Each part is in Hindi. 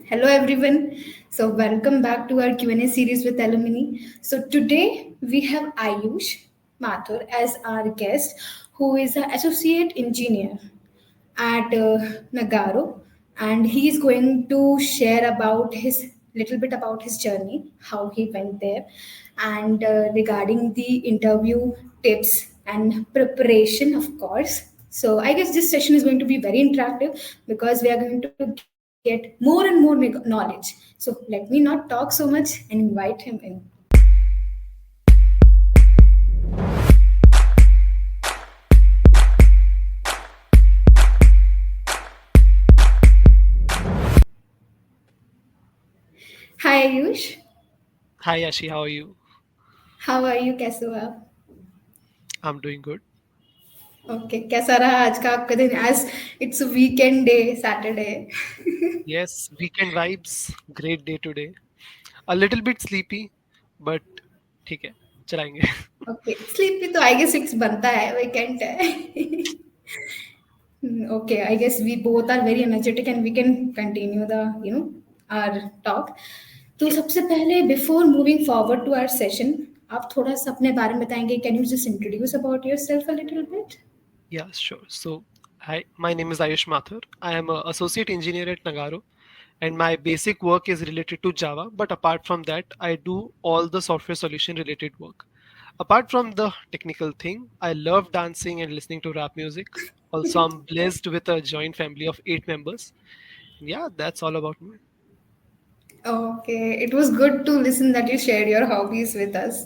Hello everyone. So welcome back to our Q&A series with Alumni. So today we have Ayush Mathur as our guest, who is an associate engineer at Nagaro, and he is going to share about his little bit about his journey, how he went there, and regarding the interview tips and preparation, of course. So I guess this session is going to be very interactive because we are going to get more and more knowledge. So let me not talk so much and invite him in. Hi Ayush, Hi Yashi, how are you? how are you? कैसे हो आप? I'm doing good. ओके, कैसा रहा आज का आपका दिन? As it's weekend day, Saturday. Yes, weekend vibes. Great day today. A little bit sleepy, but ठीक है, चलाएंगे. ओके, स्लीपी तो आई गेस इट्स बनता है, वीकेंड है. Okay, I guess we both are very energetic and we can continue the our talk. तो Sure. सबसे पहले before moving forward to our session, आप थोड़ा सा अपने बारे में बताएंगे? Can you just introduce about yourself a little bit? Yeah, sure. So, hi, my name is Ayush Mathur. I am an associate engineer at Nagaro, and my basic work is related to Java. But apart from that, I do all the software solution related work. Apart from the technical thing, I love dancing and listening to rap music. Also, I'm blessed with a joint family of 8 members. Yeah, that's all about me. Okay, it was good to listen that you shared your hobbies with us.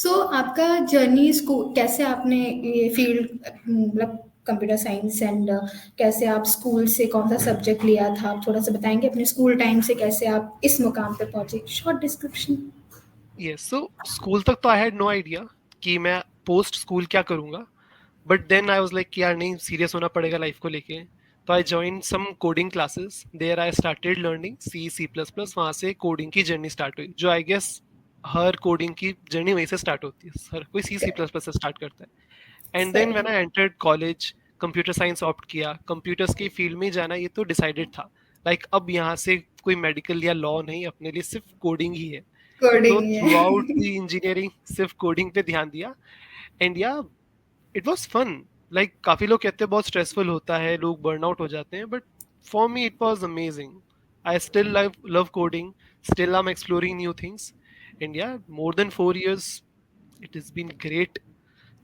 So आपका जर्नी स्कूल कैसे आपने ये फील्ड मतलब कंप्यूटर साइंस एंड कैसे आप स्कूल से कौन सा सब्जेक्ट लिया था? आप थोड़ा सा बताएंगे अपने स्कूल टाइम से कैसे आप इस मुकाम पे पहुंचे? Short description. Yes so school तक तो आई हैड नो आइडिया कि मैं पोस्ट स्कूल क्या करूंगा. But then I was like कि यार नहीं, सीरियस होना पड़ेगा लाइफ को लेके. तो I join some coding classes. There I started learning C plus plus. वहाँ से कोडिंग की जर्नी स्टार्ट हुई, जो आई गेस हर कोडिंग की जर्नी वहीं से स्टार्ट होती है. हर कोई सी प्लस प्लस से स्टार्ट करता है. एंड देन व्हेन सही. I entered college, computer science opt किया. कंप्यूटर्स की फील्ड में जाना ये तो डिसाइडेड था. अब यहाँ से कोई मेडिकल या लॉ नहीं, अपने लिए सिर्फ कोडिंग ही है. तो कोडिंग थ्रू आउट द है. इंजीनियरिंग सिर्फ कोडिंग पे ध्यान दिया. एंड या इट वाज फन. काफी लोग कहते हैं बहुत स्ट्रेसफुल होता है, लोग बर्नआउट हो जाते हैं, but for me it was amazing. I still love coding. Still I am exploring new things. And yeah more than 4 years it has been great.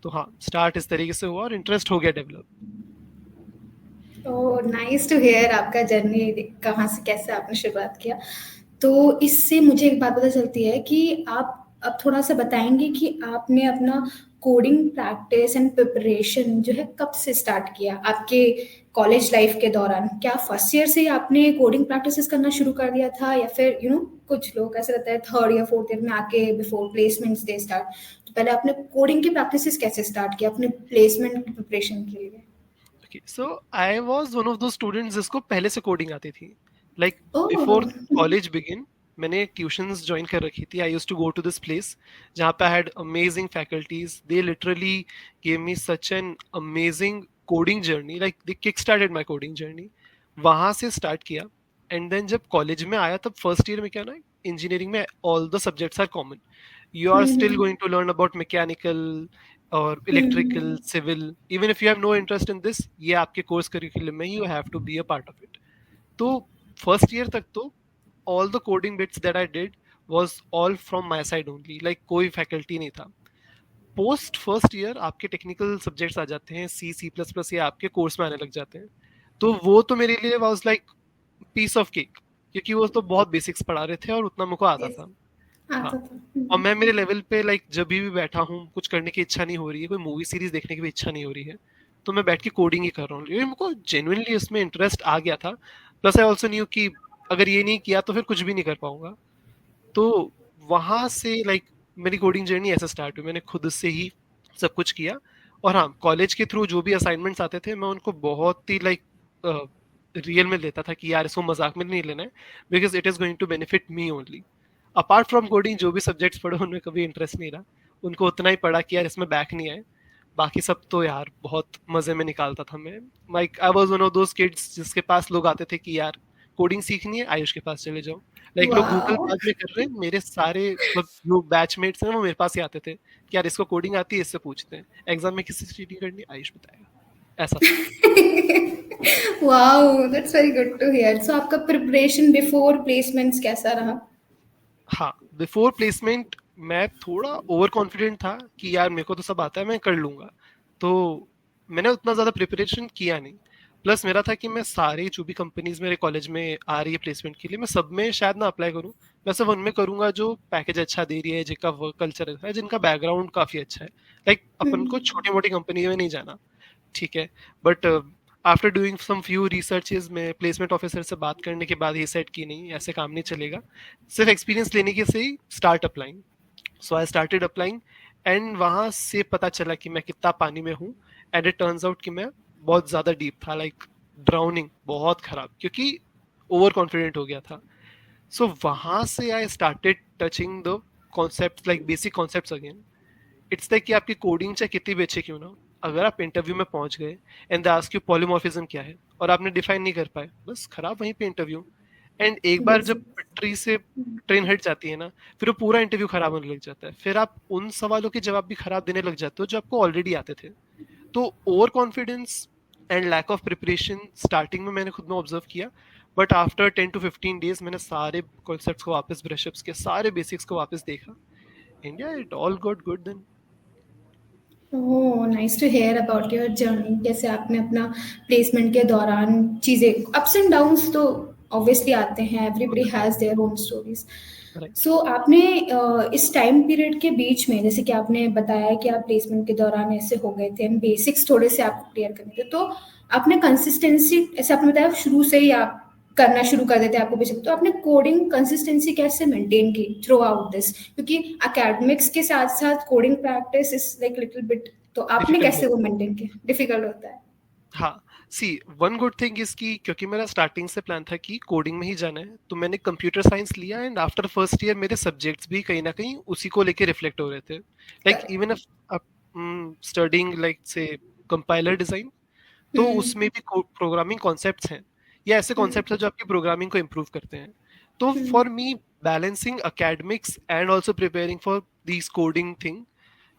तो हाँ, स्टार्ट इस तरीके से हुआ और इंटरेस्ट हो गया develop. Oh, nice to hear आपका जर्नी कहाँ से कैसे आपने शुरुआत किया. तो इससे मुझे एक बात पता चलती है कि आप अब थोड़ा सा बताएंगे कि आपने अपना कोडिंग प्रैक्टिस एंड प्रिपरेशन जो है कब से स्टार्ट किया आपके कॉलेज लाइफ के दौरान? क्या फर्स्ट ईयर से ही आपने कोडिंग प्रैक्टिसेस करना शुरू कर दिया था, या फिर कुछ लोग ऐसे रहता है थर्ड या फोर्थ ईयर में आके बिफोर प्लेसमेंट्स दे स्टार्ट. तो पहले आपने कोडिंग की प्रैक्टिसेस कैसे स्टार्ट किया अपने प्लेसमेंट प्रिपरेशन के लिए? Okay, so I was one of दो स्टूडेंट्स जिसको पहले से कोडिंग आती थी. Like before oh. College begin मैंने ट्यूशंस ज्वाइन कर रखी थी. I used to go to this place जहाँ पे I had amazing faculties. They literally gave me such an amazing coding journey. They kick started my coding journey. वहाँ से स्टार्ट किया. एंड देन जब कॉलेज में आया तब फर्स्ट ईयर में क्या ना, इंजीनियरिंग में all the subjects are common. You are still going to learn about mechanical और electrical, civil. Even if you have no interest in this, ये आपके कोर्स करिकुलम में you have to be a part of it. तो फर्स्ट ईयर तक तो all the coding bits that I did was all from my side only. कोई फैकल्टी नहीं था. पोस्ट फर्स्ट ईयर आपके टेक्निकल सब्जेक्ट्स आ जाते हैं, सी प्लस प्लस, ये आपके कोर्स में आने लग जाते हैं. तो वो तो मेरे लिए was like piece of cake, क्योंकि वो तो बहुत बेसिक्स पढ़ा रहे थे और उतना मुझको आता Yes, था. हाँ. आता था. और मैं मेरे लेवल पे जब भी बैठा हूँ, कुछ करने की इच्छा नहीं हो रही है, कोई मूवी सीरीज देखने की भी इच्छा नहीं हो रही है, तो मैं बैठ के कोडिंग ही कर रहा हूँ. ये मुझको जेन्युइनली इसमें इंटरेस्ट आ गया था. प्लस आई ऑल्सो न्यू कि अगर ये नहीं किया तो फिर कुछ भी नहीं कर पाऊंगा. तो वहां से मेरी कोडिंग जर्नी ऐसे स्टार्ट हुई. मैंने खुद से ही सब कुछ किया. और हाँ, कॉलेज के थ्रू जो भी असाइनमेंट्स आते थे मैं उनको बहुत ही रियल में लेता था कि यार इसको मजाक में नहीं लेना है, because it is going to benefit me only. Apart from coding जो भी सब्जेक्ट्स पढ़े उनमें कभी इंटरेस्ट नहीं रहा. उनको उतना ही पढ़ा कि यार इसमें बैक नहीं आए. बाकी सब तो यार बहुत मजे में निकालता था मैं. आई was one of those kids जिसके पास लोग आते थे कि यार कोडिंग सीखनी है आयुष के पास चले जाओ। लाइक लोग गूगल वाओ। बाद में कर रहे हैं, मेरे सारे मतलब जो बैचमेट्स हैं वो मेरे पास ही आते थे कि यार इसको कोडिंग आती है, इससे पूछते हैं, एग्जाम में किससे चीटिंग करनी है, आयुष बताएगा, ऐसा था। Wow, that's very good to hear. So आपका प्रिपरेशन बिफोर प्लेसमेंट्स कैसा रहा? हाँ, बिफोर प्लेसमेंट मैं थोड़ा ओवर कॉन्फिडेंट था कि यार मेरे को तो सब आता है, मैं कर लूंगा, तो मैंने उतना ज्यादा प्रिपरेशन किया नहीं। प्लस मेरा था कि मैं सारे जो भी कंपनीज मेरे कॉलेज में आ रही है प्लेसमेंट के लिए, मैं सब में शायद ना अप्लाई करूं, मैं सिर्फ उनमें करूंगा जो पैकेज अच्छा दे रही है, जिनका वर्क कल्चर अच्छा है, जिनका बैकग्राउंड काफी अच्छा है। लाइक अपन को छोटी मोटी कंपनी में नहीं जाना, ठीक है। But after doing some few researches में प्लेसमेंट ऑफिसर से बात करने के बाद ये सेट की नहीं, ऐसे काम नहीं चलेगा, सिर्फ एक्सपीरियंस लेने के से ही start applying. So I started applying, and वहां से पता चला कि मैं कितना पानी में हूँ। एंड इट टर्न्स आउट कि मैं बहुत ज्यादा डीप था, लाइक ड्राउनिंग बहुत खराब, क्योंकि ओवर कॉन्फिडेंट हो गया था। सो वहां से I started touching the concept, like basic concepts again. It's like कि आपकी कोडिंग चाहे कितनी भी अच्छी क्यों ना हो, अगर आप इंटरव्यू में पहुंच गए and they ask you polymorphism क्या है और आपने डिफाइन नहीं कर पाए, बस खराब वहीं पे इंटरव्यू। एंड एक बार जब पटरी से ट्रेन हट जाती है ना, फिर वो पूरा इंटरव्यू खराब होने लग जाता है, फिर आप उन सवालों के जवाब भी खराब देने लग जाते हो जो आपको ऑलरेडी आते थे। तो overconfidence and lack of preparation starting में मैंने खुद में ऑब्जर्व किया, बट आफ्टर 10 to 15 डेज मैंने सारे कॉन्सेप्ट्स को वापस ब्रशअप्स किया, सारे बेसिक्स को वापस देखा, India it all got good then. Oh, nice to hear about your journey. कैसे आपने अपना प्लेसमेंट के दौरान चीज़ें, अप्स एंड डाउन्स तो ऑब्वियसली आते हैं, everybody has their own stories. Right. So आपने इस टाइम पीरियड के बीच में, जैसे कि आपने बताया कि आप प्लेसमेंट के दौरान ऐसे हो गए थे, बेसिक्स थोड़े से आपको क्लियर करने थे, तो आपने कंसिस्टेंसी, ऐसे आपने बताया शुरू से ही आप करना शुरू कर देते हैं, आपको बेसिक, तो आपने कोडिंग कंसिस्टेंसी कैसे मेंटेन की थ्रू आउट दिस? क्योंकि एकेडमिक्स के साथ साथ coding practice is like little bit, तो आपने डिफिकल्ट कैसे वो होता है। मेंटेन किया? डिफिकल्ट होता है। हाँ, सी वन गुड थिंग इज कि क्योंकि मेरा स्टार्टिंग से प्लान था कि कोडिंग में ही जाना है, तो मैंने कंप्यूटर साइंस लिया, एंड आफ्टर फर्स्ट ईयर मेरे सब्जेक्ट्स भी कहीं ना कहीं उसी को लेके रिफ्लेक्ट हो रहे थे। Like even if studying like से कंपाइलर डिजाइन, तो उसमें भी प्रोग्रामिंग कॉन्सेप्ट्स हैं, या ऐसे कॉन्सेप्ट्स हैं जो आपकी प्रोग्रामिंग को इम्प्रूव करते हैं। तो for me balancing academics and also preparing for this coding thing,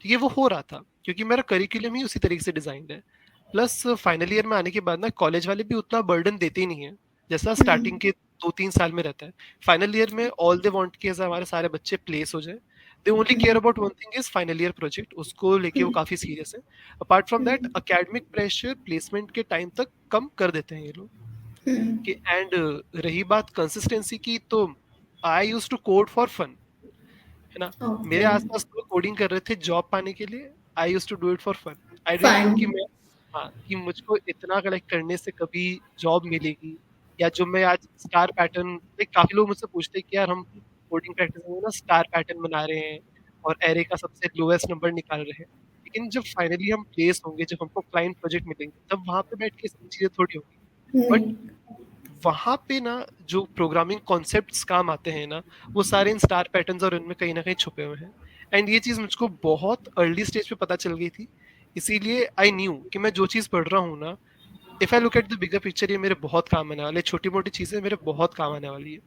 ये वो हो रहा था क्योंकि मेरा करिकुलम ही उसी तरीके से डिजाइंड है। प्लस फाइनल ईयर में आने के बाद ना कॉलेज वाले भी उतना बर्डन देते ही नहीं है जैसा स्टार्टिंग के 2-3 साल में रहता है। फाइनल ईयर में ऑल दे वांट कि हमारे सारे बच्चे प्लेस हो जाए, they only care about one thing is final year project, उसको लेके वो काफी सीरियस है। Apart from that academic pressure placement के टाइम तक कम कर देते हैं ये लोग। कि एंड रही बात कंसिस्टेंसी की, तो I use to code for fun, है ना। मेरे ओके, आसपास लोग कोडिंग कर रहे थे जॉब पाने के लिए, I used to do it for fun. I didn't know fine. कि मैं, हाँ, कि मुझको इतना कलेक्ट करने से कभी जॉब मिलेगी, या जो मैं आज स्टार पैटर्न, काफी लोग मुझसे पूछते हैं कि यार हम कोडिंग प्रैक्टिस में ना स्टार पैटर्न बना रहे हैं और एरे का सबसे लोएस्ट नंबर निकाल रहे हैं, लेकिन जब फाइनली हम प्लेस होंगे, जब हमको क्लाइंट प्रोजेक्ट मिलेंगे, तब वहां पे बैठ के सब चीजें थोड़ी होगी। बट नहीं। वहां पे ना जो प्रोग्रामिंग कॉन्सेप्ट्स काम आते हैं ना, वो सारे इन स्टार पैटर्न्स और इनमें कहीं ना कहीं छुपे हुए हैं। एंड ये चीज मुझको बहुत अर्ली स्टेज पे पता चल गई थी, इसीलिए आई न्यू कि मैं जो चीज पढ़ रहा हूँ ना, if I look at the bigger picture, ये मेरे बहुत काम आने वाले, छोटी मोटी चीजें मेरे बहुत काम आने वाली है।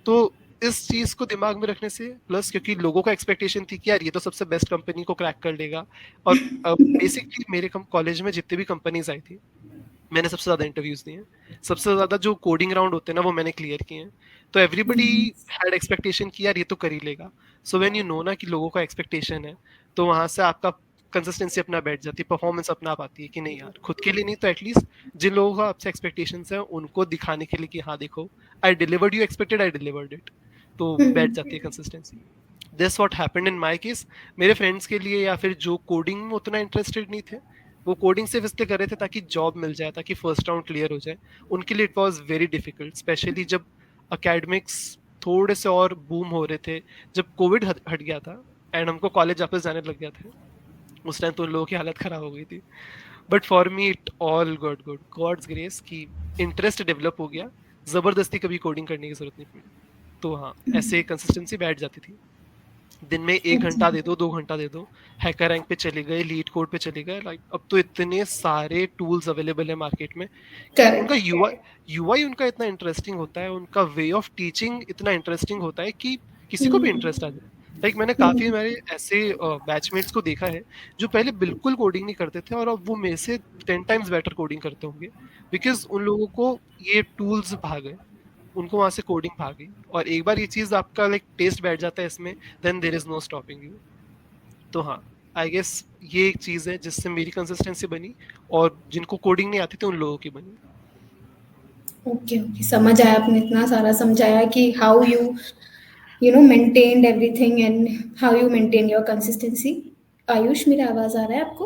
तो इस चीज को दिमाग में रखने से, प्लस क्योंकि लोगों का एक्सपेक्टेशन थी कि यार ये तो सबसे बेस्ट कंपनी को क्रैक कर लेगा, और बेसिकली मेरे कॉलेज में जितने भी कंपनीज आई थी, मैंने सबसे ज्यादा इंटरव्यूज दिए हैं, सबसे ज्यादा जो कोडिंग राउंड होते हैं ना वो मैंने क्लियर किए हैं। तो एवरीबडी हैड एक्सपेक्टेशन कि यार ये तो कर ही लेगा। सो व्हेन यू नो ना कि लोगों का एक्सपेक्टेशन है, तो वहां से आपका कंसिस्टेंसी अपना बैठ जाती है, परफॉर्मेंस अपना आप आती है कि नहीं यार, खुद के लिए नहीं तो एटलीस्ट जिन लोगों का आपसे एक्सपेक्टेशंस है उनको दिखाने के लिए कि हाँ देखो, आई delivered, you expected, I delivered it, तो बैठ जाती है consistency. This what happened in my case. मेरे फ्रेंड्स के लिए, या फिर जो कोडिंग में उतना इंटरेस्टेड नहीं थे, वो कोडिंग सिर्फ इसलिए कर रहे थे ताकि जॉब मिल जाए, ताकि फर्स्ट राउंड क्लियर हो जाए, उनके लिए it was very difficult, specially जब एकेडमिक्स थोड़े से और बूम हो रहे थे, जब कोविड हट गया था एंड हमको कॉलेज वापस जाने लग गया था, उस टाइम तो उन लोगों की हालत खराब हो गई थी। But for me it all God good, God's grace, की इंटरेस्ट डेवलप हो गया, जबरदस्ती कभी कोडिंग करने की जरूरत नहीं पड़ी। तो हाँ, ऐसे कंसिस्टेंसी बैठ जाती थी। दिन में 1 घंटा दे दो, 2 घंटा दे दो, हैकर रैंक पे चले गए, लीड कोड पे चले गए। लाइक अब तो इतने सारे टूल्स अवेलेबल है मार्केट में कि उनका करेक्ट। यूआई उनका इतना इंटरेस्टिंग होता है, उनका वे ऑफ टीचिंग इतना इंटरेस्टिंग होता है कि किसी को भी इंटरेस्ट आ जाए। लाइक मैंने काफी मेरे ऐसे बैचमेट्स को देखा है जो पहले बिल्कुल कोडिंग नहीं करते थे और अब वो मेरे से 10 टाइम्स बेटर कोडिंग करते होंगे, बिकॉज उन लोगों को ये टूल्स भाग गए, उनको वहां से कोडिंग भागी। और एक बार ये चीज आपका लाइक टेस्ट बैठ जाता है इसमें, then there is no stopping you. तो हाँ, आई गेस ये एक चीज है जिससे मेरी कंसिस्टेंसी बनी और जिनको कोडिंग नहीं आती थी उन लोगों की बनी। ओके ओके, समझ आया। आपने इतना सारा समझाया कि how you know maintained everything and how you maintain your consistency. Ayush, मेरा आवाज आ रहा है आपको?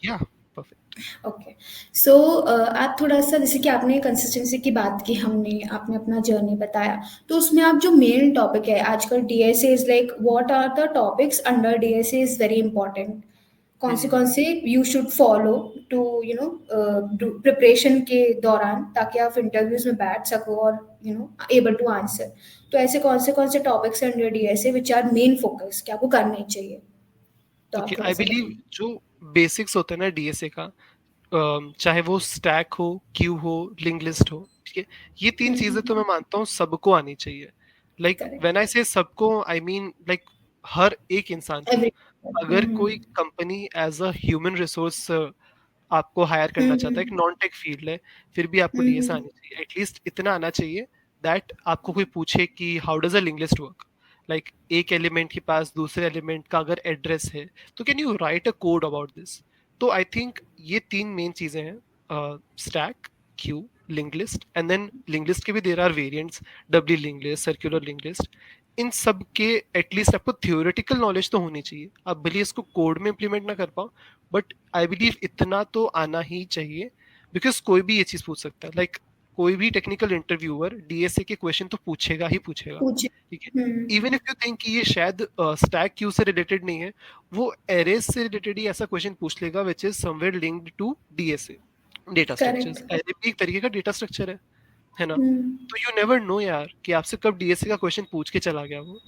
या परफेक्ट। ओके। सो आप थोड़ा-सा, जैसे कि आपने कंसिस्टेंसी की बात की, आपने अपना जर्नी बताया, तो उसमें आप जो मेन टॉपिक है आजकल DSA is like what are the topics under DSA is very important. कौन से you should follow to you know preparation के दौरान, ताकि आप इंटरव्यूज़ में बैठ सको और you know able to answer. तो ऐसे कौन से टॉपिक्स हैं under DSA which are main focus कि आपको करने ही चाहिए? तो आप ओके, आई थोड़ा-सा बिलीव बताइए। जो बेसिक्स होते हैं ना डीएसए का, चाहे वो स्टैक हो, क्यू हो, लिंक लिस्ट हो, ठीक है, ये तीन हुँ, चीजें तो मैं मानता हूँ सबको आनी चाहिए। Like correct. व्हेन आई से सबको, आई मीन लाइक हर एक इंसान को। एवरी अगर हुँ, कोई company as a human resource आपको हायर हुँ, करना चाहता है, एक हुँ, नॉन टेक फील्ड है, फिर भी आपको हुँ, डीएसए हुँ, आनी चाहिए। एटलीस्ट इतना आना चाहिए दैट आपको कोई पूछे कि how does a link list work, like एक एलिमेंट के पास दूसरे एलिमेंट का अगर एड्रेस है तो can you write a code about this. तो आई थिंक ये तीन मेन चीजें हैं, stack, queue, link list, and then link list के भी there are variants, W link list, circular link list. इन सब के एटलीस्ट आपको थियोरेटिकल नॉलेज तो होनी चाहिए। आप भले इसको कोड में इंप्लीमेंट ना कर पाओ, बट आई बिलीव इतना तो आना ही चाहिए, बिकॉज कोई भी ये चीज पूछ सकता है। लाइक कोई भी टेक्निकल इंटरव्यूअर डीएसए के क्वेश्चन तो पूछेगा ही पूछेगा, पूछे। ठीक है। हुँ, इवन इफ यू थिंक कि ये शायद स्टैक क्यू से रिलेटेड नहीं है, वो एरेज से रिलेटेड ही ऐसा क्वेश्चन पूछ लेगा which is somewhere linked to DSA, data structures. Correct. Array भी एक तरीके का डेटा स्ट्रक्चर है ना। हुँ, तो यू नेवर नो यार कि आपसे कब डीएसए का क्वेश्चन पूछ के चला गया वो।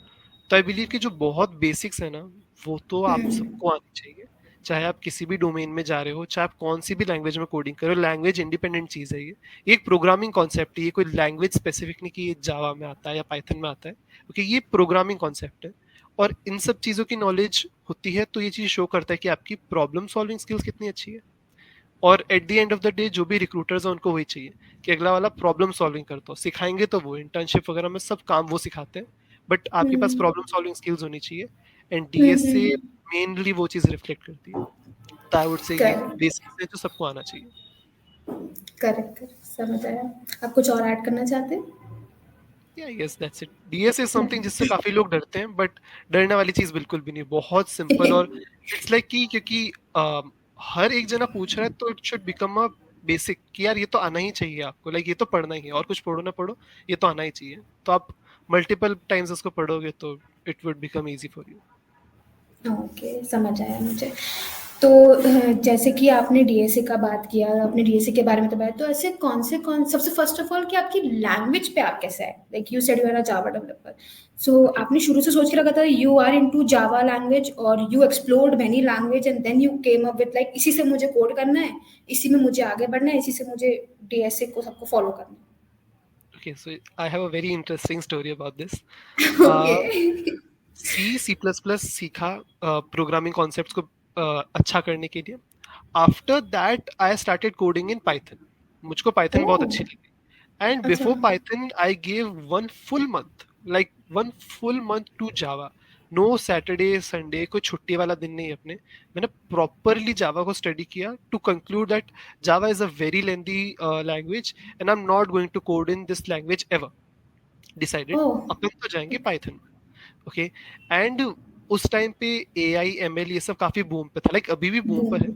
तो आई बिलीव कि जो बहुत बेसिक्स है ना, वो तो आप हुँ, सबको आनी चाहिए। चाहे आप किसी भी डोमेन में जा रहे हो, चाहे आप कौन सी भी लैंग्वेज में कोडिंग करो, लैंग्वेज इंडिपेंडेंट चीज है ये एक प्रोग्रामिंग कॉन्सेप्ट है, ये कोई लैंग्वेज स्पेसिफिक नहीं कि ये जावा में आता है या पाइथन में आता है। ओके, ये प्रोग्रामिंग कॉन्सेप्ट है। और इन सब चीजों की नॉलेज होती है तो ये चीज शो करता है कि आपकी प्रॉब्लम सॉल्विंग स्किल्स कितनी अच्छी है। और eight the end of the day जो भी रिक्रूटर्स हैं उनको वही चाहिए कि अगला वाला प्रॉब्लम सॉल्विंग करता हो। सिखाएंगे तो वो इंटर्नशिप वगैरह में सब काम वो सिखाते हैं, बट आपके पास हुँ, प्रॉब्लम सॉल्विंग स्किल्स होनी चाहिए। And hmm, DSA hmm, mainly वो चीज रिफ्लेक्ट करती है। तो आई वुड से ये करेक्ट, बेसिक्स है जो सबको आना चाहिए। करेक्ट, करेक्ट, समझ आया। आप कुछ और ऐड करना चाहते हैं? या I guess that's it. DSA is something जिससे काफी लोग डरते हैं, बट डरने वाली चीज बिल्कुल भी नहीं, बहुत सिंपल। और इट्स लाइक कि क्योंकि हर एक जना पूछ रहा है तो it should become a basic कि यार ये तो आना ही चाहिए आपको। लाइक ये तो पढ़ना ही है, और कुछ पढ़ो ना पढ़ो, ये तो आना ही चाहिए। तो आप मल्टीपल टाइम्स उसको पढ़ोगे तो it would become easy for you. Okay, समझ आया मुझे। तो जैसे कि आपने डीएसए का बात किया, आपने डीएसए के बारे में बताया, तो ऐसे कौन सबसे फर्स्ट ऑफ ऑल कि आपकी लैंग्वेज पे आप कैसे आए? Like you said you are a Java developer. So okay, आपने शुरू से सोच के रखा था you are into Java language, और you explored many language and then you came up with like इसी से मुझे कोड करना है, इसी में मुझे आगे बढ़ना है, इसी से मुझे डीएसए को सबको फॉलो करना okay, so I have a very interesting story about this. है। ओके। सी प्लस प्लस सीखा प्रोग्रामिंग कॉन्सेप्ट्स को अच्छा करने के लिए। After that I started coding in Python. मुझको पाइथन बहुत ओह! अच्छी लगी। And अच्छा। before Python, I gave one full month, like one full month to Java. No Saturday, Sunday, कोई छुट्टी वाला दिन नहीं अपने। मैंने प्रॉपरली जावा को स्टडी किया to conclude that Java is a very lengthy language and I am not going to code in this language ever. Decided oh! अपन तो जाएंगे पाइथन में। ओके, एंड उस टाइम पे ए आई एम एल ये सब काफी बूम पे था, लाइक अभी भी बूम बूम पर है।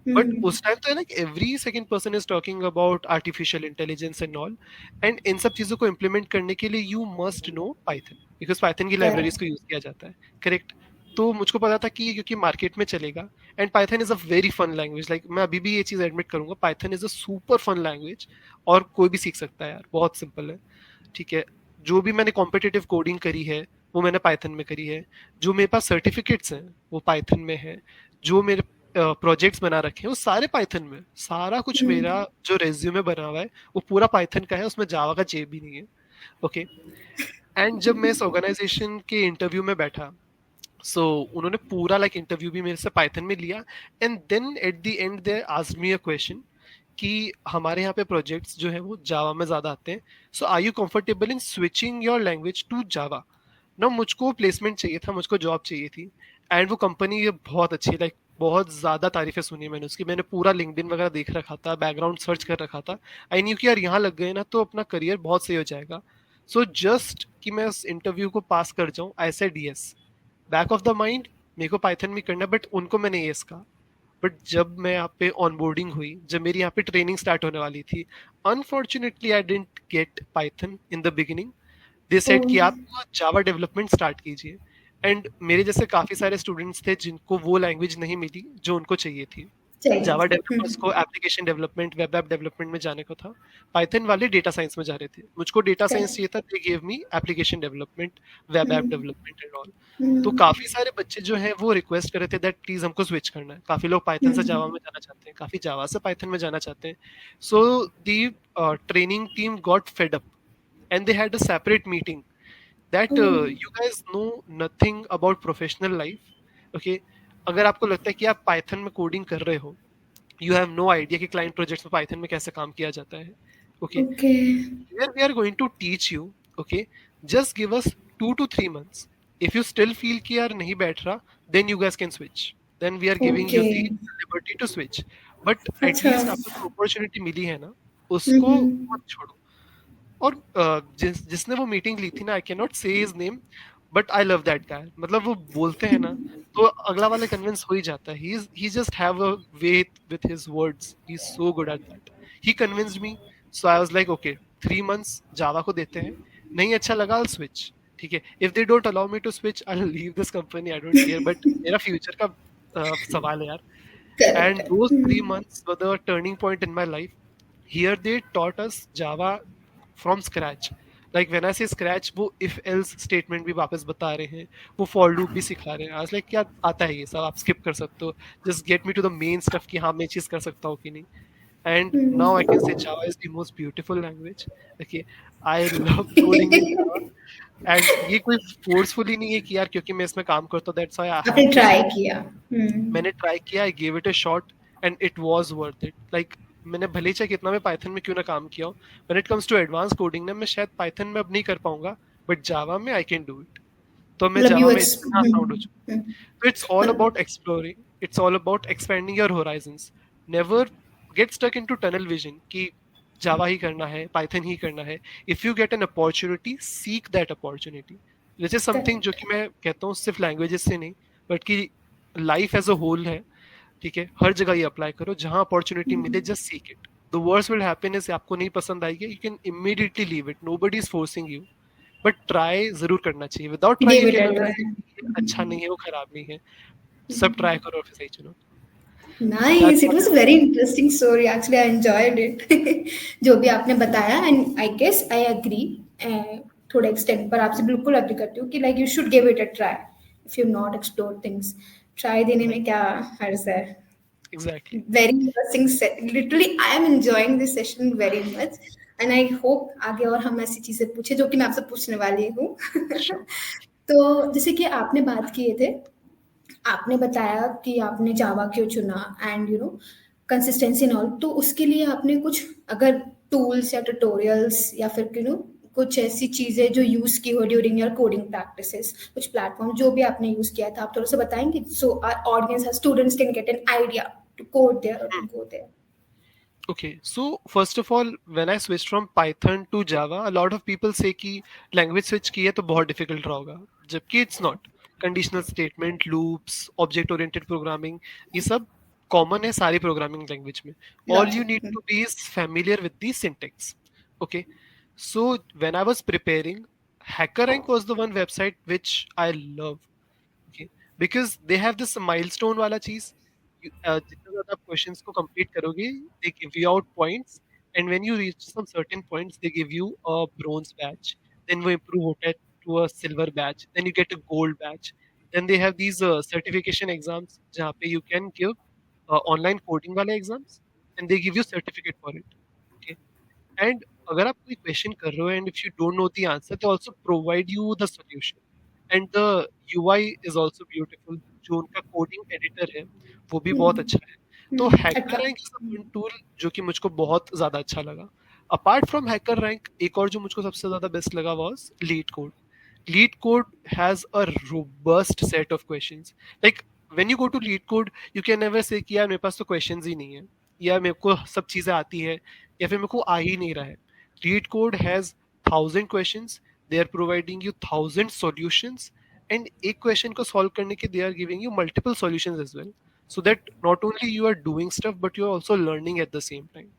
बट हुँ, उस टाइम तो है ना, every second person is talking about artificial intelligence and all. And in सब चीजों को इम्प्लीमेंट करने के लिए you must no Python, because Python की लाइब्रेरीज करेक्ट। को यूज किया जाता है। करेक्ट। तो मुझको पता था कि ये क्योंकि मार्केट में चलेगा, and Python is a very fun language. Like मैं अभी भी ये चीज एडमिट करूंगा, Python is a super fun language. और कोई भी सीख सकता है यार, बहुत सिंपल है, ठीक है। जो भी मैंने कॉम्पिटिटिव कोडिंग करी है वो मैंने पाइथन में करी है। जो मेरे पास सर्टिफिकेट्स हैं वो पाइथन में है। जो मेरे प्रोजेक्ट्स बना रखे हैं वो सारे पाइथन में। सारा कुछ मेरा हम्म। जो रेज्यूमे बना हुआ है वो पूरा पाइथन का है, उसमें जावा का जे भी नहीं है। ओके। एंड जब मैं इस ऑर्गेनाइजेशन के इंटरव्यू में बैठा, सो उन्होंने पूरा लाइक इंटरव्यू भी मेरे से पाइथन में लिया। And then at the end they asked me a question कि हमारे यहाँ पे प्रोजेक्ट्स जो है वो जावा में ज्यादा आते हैं, so are you comfortable in switching your language to Java ना। मुझको प्लेसमेंट चाहिए था, मुझको जॉब चाहिए थी। एंड वो कंपनी ये बहुत अच्छी, लाइक बहुत ज्यादा तारीफें सुनी मैंने उसकी। मैंने पूरा लिंक्डइन वगैरह देख रखा था, बैकग्राउंड सर्च कर रखा था। आई न्यू कि यार यहाँ लग गए ना तो अपना करियर बहुत सही हो जाएगा। सो जस्ट कि मैं उस इंटरव्यू को पास कर जाऊँ, I said yes. Back of the mind मेरे को पाइथन में करना है, बट उनको मैंने यस कहा। बट जब मैं यहाँ पे ऑनबोर्डिंग हुई, जब मेरी यहाँ पे ट्रेनिंग स्टार्ट होने वाली थी, unfortunately I didn't get Python in the beginning. They oh. Said कि आप जावा डेवलपमेंट स्टार्ट कीजिए। एंड मेरे जैसे काफी सारे स्टूडेंट्स थे जिनको वो लैंग्वेज नहीं मिली जो उनको चाहिए थी। चाहिए जावा थी। डेवलपर्स को application development, web app development में जाने को था। पाइथन वाले डेटा साइंस में जा रहे थे, मुझको डेटा साइंस करेक्ट। चाहिए था। They give me application development, web app hmm. Development and all. तो हम्म। काफी सारे बच्चे जो हैं वो रिक्वेस्ट कर रहे थे दैट प्लीज हमको स्विच करना है। काफी लोग पाइथन से जावा हम्म। में जाना चाहते हैं, काफी जावा से पाइथन में जाना चाहते हैं। So the training team got fed up and they had a separate meeting that oh. you guys know nothing about professional life. Okay, अगर आपको लगता है कि आप पाइथन में कोडिंग कर रहे हो, यू हैव नो आइडिया कि क्लाइंट प्रोजेक्ट्स में पाइथन में कैसे काम किया जाता है। Okay, okay. where we are going to teach you. Okay, just give us 2 to 3 months. If you still feel कि यार नहीं बैठ रहा, then you guys can switch. Then we are giving you okay. the liberty to switch. But at अच्छा। least आपको जो अपॉर्चुनिटी मिली है ना, उसको हम्म। मत छोड़ो। और जिसने वो मीटिंग ली थी ना, आई कैन नॉट से his name, but I love that guy. मतलब वो बोलते हैं ना तो अगला वाला कन्विंस हो ही जाता है। He just have a way with his words, he is so good at that. He convinced me. So I was like okay, 3 months Java को देते हैं। नहीं अच्छा लगा, आई स्विच। ठीक है, if they don't allow me to switch I leave this company, I don't care. But मेरा फ्यूचर का सवाल है यार। Correct. And those 3 months were the turning point in my life. Here they taught us Java from scratch. Like when I say scratch, वो if else statement भी वापस बता रहे हैं, वो for loop भी सिखा रहे हैं। I was like क्या आता है ये सब, आप skip कर सकते हो। Just get me to the main stuff कि हाँ मैं चीज कर सकता हूँ कि नहीं। And now I can say Java is the most beautiful language. Okay, I love coding in Java. And ये कोई forcefully नहीं है कि यार क्योंकि मैं इसमें काम करता हूँ that's why I आपने have to ट्राई switch. किया। मैंने ट्राई किया, I gave it a shot and it was worth it. Like मैंने भले ही चाहे कितना मैं पाइथन में क्यों ना काम किया हो, when it comes to advance coding ना मैं शायद पाइथन में अब नहीं कर पाऊंगा, बट जावा में आई कैन डू इट। तो मैं मतलब यू जावा में एक्स। इतना साउंड हो चुका हूँ। तो इट्स ऑल मतलब about exploring, it's all about expanding your horizons. Never get stuck into tunnel vision कि जावा ही करना है, पाइथन ही करना है। If you get an opportunity, seek that opportunity. This is something जो करेक्ट। कि मैं कहता हूँ सिर्फ लैंग्वेजेस से नहीं, बट कि लाइफ एज अ होल है। ठीक है, हर जगह ये अप्लाई करो, जहां अपॉर्चुनिटी मिले just seek it. The worst will happen is आपको नहीं पसंद आएगी, you can immediately leave it, nobody is forcing you. But try जरूर करना चाहिए। Without try give you it can a never say try. ये अच्छा नहीं है, वो खराब नहीं है। सब ट्राई करो और फिर सही चुनो। Nice, that's it was a very interesting story, actually I enjoyed it. जो भी आपने बताया, and I guess I agree थोड़े एक्सटेंट पर आपसे बिल्कुल एग्री करती हूँ कि like you should give it a try if you not explore things. Try देने व्हाट में क्या हर्ज है। Exactly. Very interesting, literally I am enjoying this session very much. And I hope आगे और हम ऐसी चीजें पूछे जो कि मैं आपसे पूछने वाली हूँ। श्योर। तो जैसे कि आपने बात किए थे, आपने बताया कि आपने जावा क्यों चुना एंड कंसिस्टेंसी एंड ऑल, तो उसके लिए आपने कुछ अगर टूल्स या ट्यूटोरियल्स या फिर कुछ ऐसी चीजें जो यूज की हो ड्यूरिंग योर कोडिंग प्रैक्टिसेस, कुछ प्लेटफॉर्म जो भी आपने यूज किया था, आप थोड़ा सा बताएंगे so our audience students can get an idea to code there और to go there. Okay, so first of all, when I switched from Python to Java, a lot of people say कि language switch की है तो बहुत difficult रहा होगा, जबकि it's not. Conditional statement, loops, object oriented programming, ये सब common है सारी programming language में. All you need logic. to be is familiar with the syntax. Okay, so when I was preparing, HackerRank was the one website which I love. Okay, because they have this milestone वाला चीज। जितना ज्यादा आप क्वेश्चंस को कंप्लीट करोगे, they give you out points, and when you reach some certain points they give you a bronze badge. Then वो इम्प्रूव होता है to a silver badge, then you get a gold badge. Then they have these certification exams जहाँ पे you can give online coding वाले exams and they give you certificate for it. Okay. And अगर आप कोई क्वेश्चन कर रहे हो and if you don't know the answer, they also provide you the solution. And the UI is also beautiful. जो उनका कोडिंग एडिटर है वो भी बहुत अच्छा है. तो hacker rank is one tool जो कि मुझको बहुत ज्यादा अच्छा लगा. अपार्ट फ्रॉम हैकर रैंक एक और जो मुझको सबसे ज्यादा बेस्ट लगा was leet code. Lead code has a robust set of questions. Like when you go to lead code, you can never say कि यार मेरे पास तो questions ही नहीं है, या मेरे को सब चीजें आती है, या फिर मेरे को आ ही नहीं रहा है. Lead code has 1,000 questions. They are providing you 1,000 solutions, and एक question को solve करने के they are giving you multiple solutions as well. So that not only you are doing stuff, but you are also learning at the same time.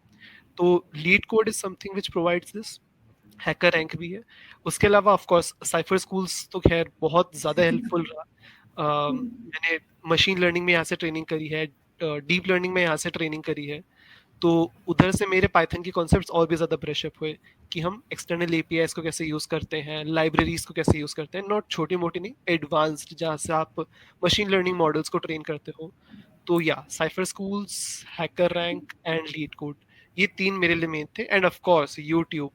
तो lead code is something which provides this. Hacker rank भी है. उसके अलावा ऑफ कोर्स साइफर स्कूल्स तो खैर बहुत ज़्यादा हेल्पफुल रहा. मैंने मशीन लर्निंग में यहाँ से ट्रेनिंग करी है, डीप लर्निंग में यहाँ से ट्रेनिंग करी है. तो उधर से मेरे पाइथन के कॉन्सेप्ट्स और भी ज़्यादा ब्रश अप हुए कि हम एक्सटर्नल एपीआईज को कैसे यूज़ करते हैं, लाइब्रेरीज को कैसे यूज़ करते हैं, नॉट छोटी मोटी नहीं, एडवांस्ड जहाँ से आप मशीन लर्निंग मॉडल्स को ट्रेन करते हो. तो या Cipher Schools, HackerRank and LeetCode, ये 3 मेरे लिए मेन थे. And of course YouTube.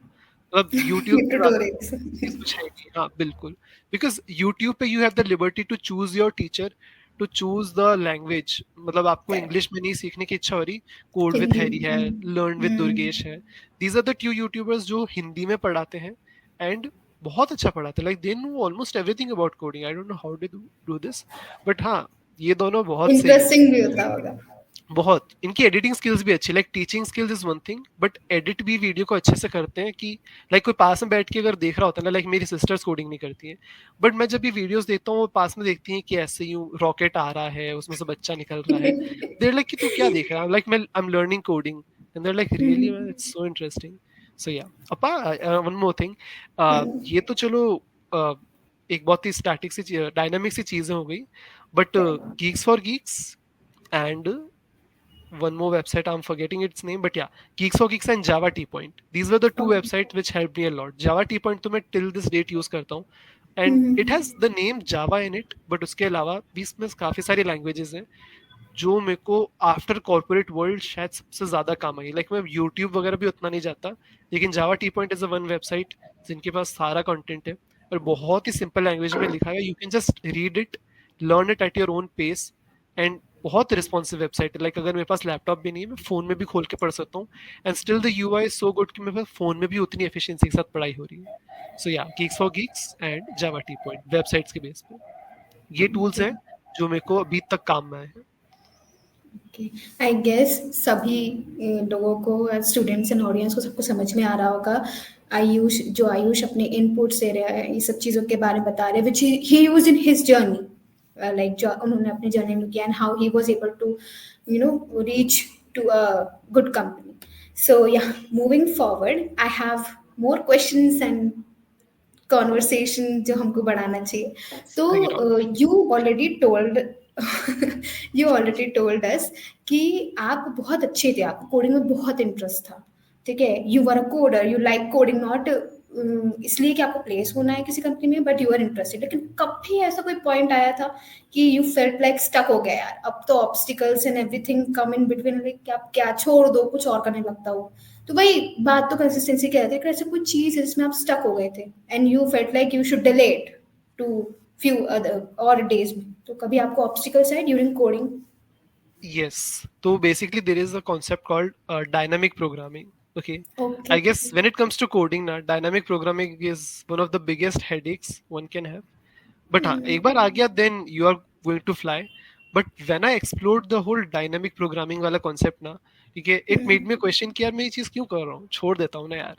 मतलब यूट्यूब पे ज्यादा tutorials. चीज कुछ है नहीं. हाँ बिल्कुल. बिकॉज यूट्यूब पे you have the liberty to choose your teacher, to choose the language. मतलब आपको इंग्लिश में नहीं सीखने की इच्छा हो रही, कोड विद हैरी है, लर्न विद दुर्गेश है. दीज आर द 2 यूट्यूबर्स जो हिंदी में पढ़ाते हैं एंड बहुत अच्छा पढ़ाते हैं. Like they know almost everything about coding. I don't know how they do this, but हाँ ये दोनों बहुत सही है. इंटरेस्टिंग भी होता होगा. बहुत. इनकी एडिटिंग स्किल्स भी अच्छी, like teaching skills is one thing, but edit भी वीडियो को अच्छे से करते हैं कि लाइक कोई पास में बैठ के अगर देख रहा होता है ना, लाइक मेरी सिस्टर्स कोडिंग नहीं करती है, बट मैं जब ये वीडियोस देखता हूँ वो पास में देखती हैं कि ऐसे यूं रॉकेट आ रहा है, उसमें से बच्चा निकल रहा है. देर लाइक कि तू क्या देख रहा है, लाइक मैं I am learning coding and there like really it's so interesting. So yeah अपा वन मोर थिंग. ये तो चलो एक बहुत ही स्टैटिक सी डायनामिक सी चीजें हो गई, but Geeks for Geeks and one more website, I'm forgetting its name, but yeah, Geeks for Geeks and Java Tea Point. These were the 2 websites which helped me a lot. Java Tea Point तो मैं till this date use करता हूँ, and it has the name Java in it, but उसके अलावा भी इसमें काफी सारी languages हैं जो मेरे को आफ्टर कॉर्पोरेट वर्ल्ड शायद सबसे ज्यादा काम आई. लाइक मैं यूट्यूब वगैरह भी उतना नहीं जाता, लेकिन Java T point is a one website जिनके पास सारा कंटेंट है और बहुत ही सिंपल लैंग्वेज में लिखा है. You can just read it, learn it at your own pace, and बहुत रिस्पॉन्सिव वेबसाइट है. लाइक अगर मेरे पास लैपटॉप भी नहीं है, मैं फोन में भी खोल के पढ़ सकता हूँ, and still the UI is so good कि मेरे पास फोन में भी उतनी एफिशिएंसी के साथ पढ़ाई हो रही है. सो या, Geeks for Geeks and Java T point websites के बेस पे ये टूल्स हैं जो मेरे को अभी तक काम में आए हैं. आई गेस सभी लोगों को, स्टूडेंट्स एंड ऑडियंस को, सबको समझ में आ रहा होगा आयुष अपने इनपुट से रहा है, ये सब चीज़ों के बारे में बता रहे हैं which he used in his journey, like जो उन्होंने अपनी जर्नी में किया, and how he was able to reach to a good company. So yeah, moving forward, I have more questions and conversation जो हमको बढ़ाना चाहिए. तो यू ऑलरेडी टोल्ड अस कि आप बहुत अच्छे थे, आपको कोडिंग में बहुत इंटरेस्ट था, ठीक है. You were a coder, you like coding, not इसलिए कि आपको प्लेस होना है किसी कंपनी में, बट यू आर इंटरेस्टेड. लेकिन कभी ऐसा कोई पॉइंट आया था कि यू फेल्ट लाइक स्टक हो गया, यार अब तो obstacles and everything come in between, like आप क्या छोड़ दो, कुछ और करने लगता हो. तो भाई बात तो कंसिस्टेंसी की रहती है, ऐसे कोई चीज है जिसमें आप स्टक हो गए थे and you felt like you should delay it to few other or days में, तो कभी आपको obstacles आए during coding? Yes. So basically there is a concept called dynamic programming. Okay. I guess when it comes to coding now, dynamic programming is one of the biggest headaches one can have. But हाँ, एक बार आ गया then you are going to fly. But when I explored the whole dynamic programming वाला concept ना, ठीक है, it made me question कि यार मैं ये चीज क्यों कर रहा हूँ, छोड़ देता हूँ ना यार,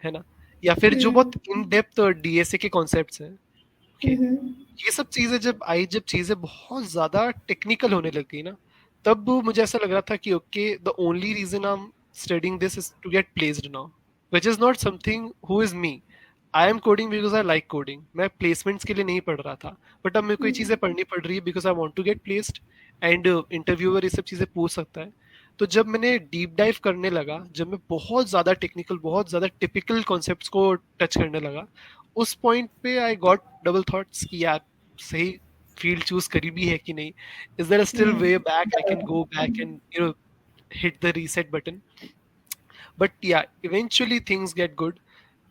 है ना. या फिर जो बहुत in depth DSA के concepts हैं, ये सब चीजें जब चीजें बहुत ज्यादा टेक्निकल होने लग गई ना, तब मुझे ऐसा लग रहा था कि okay, the only reason I am studying this is to get placed now, which is not something who is me. I am coding because I like coding. मैं प्लेसमेंट्स के लिए नहीं पढ़ रहा था, बट अब मेरे को ये चीजें पढ़नी पड़ रही है because I want to get placed, and interviewer ये सब चीजें पूछ सकता है. तो जब मैंने डीप डाइव करने लगा, जब मैं बहुत ज्यादा टेक्निकल, बहुत ज्यादा टिपिकल कॉन्सेप्ट्स को टच करने लगा, उस पॉइंट पे आई गॉट डबल थॉट्स कि यार सही फील्ड चूज करी भी है कि नहीं, is there still way back I can go back and hit the reset button. But yeah, eventually things get good.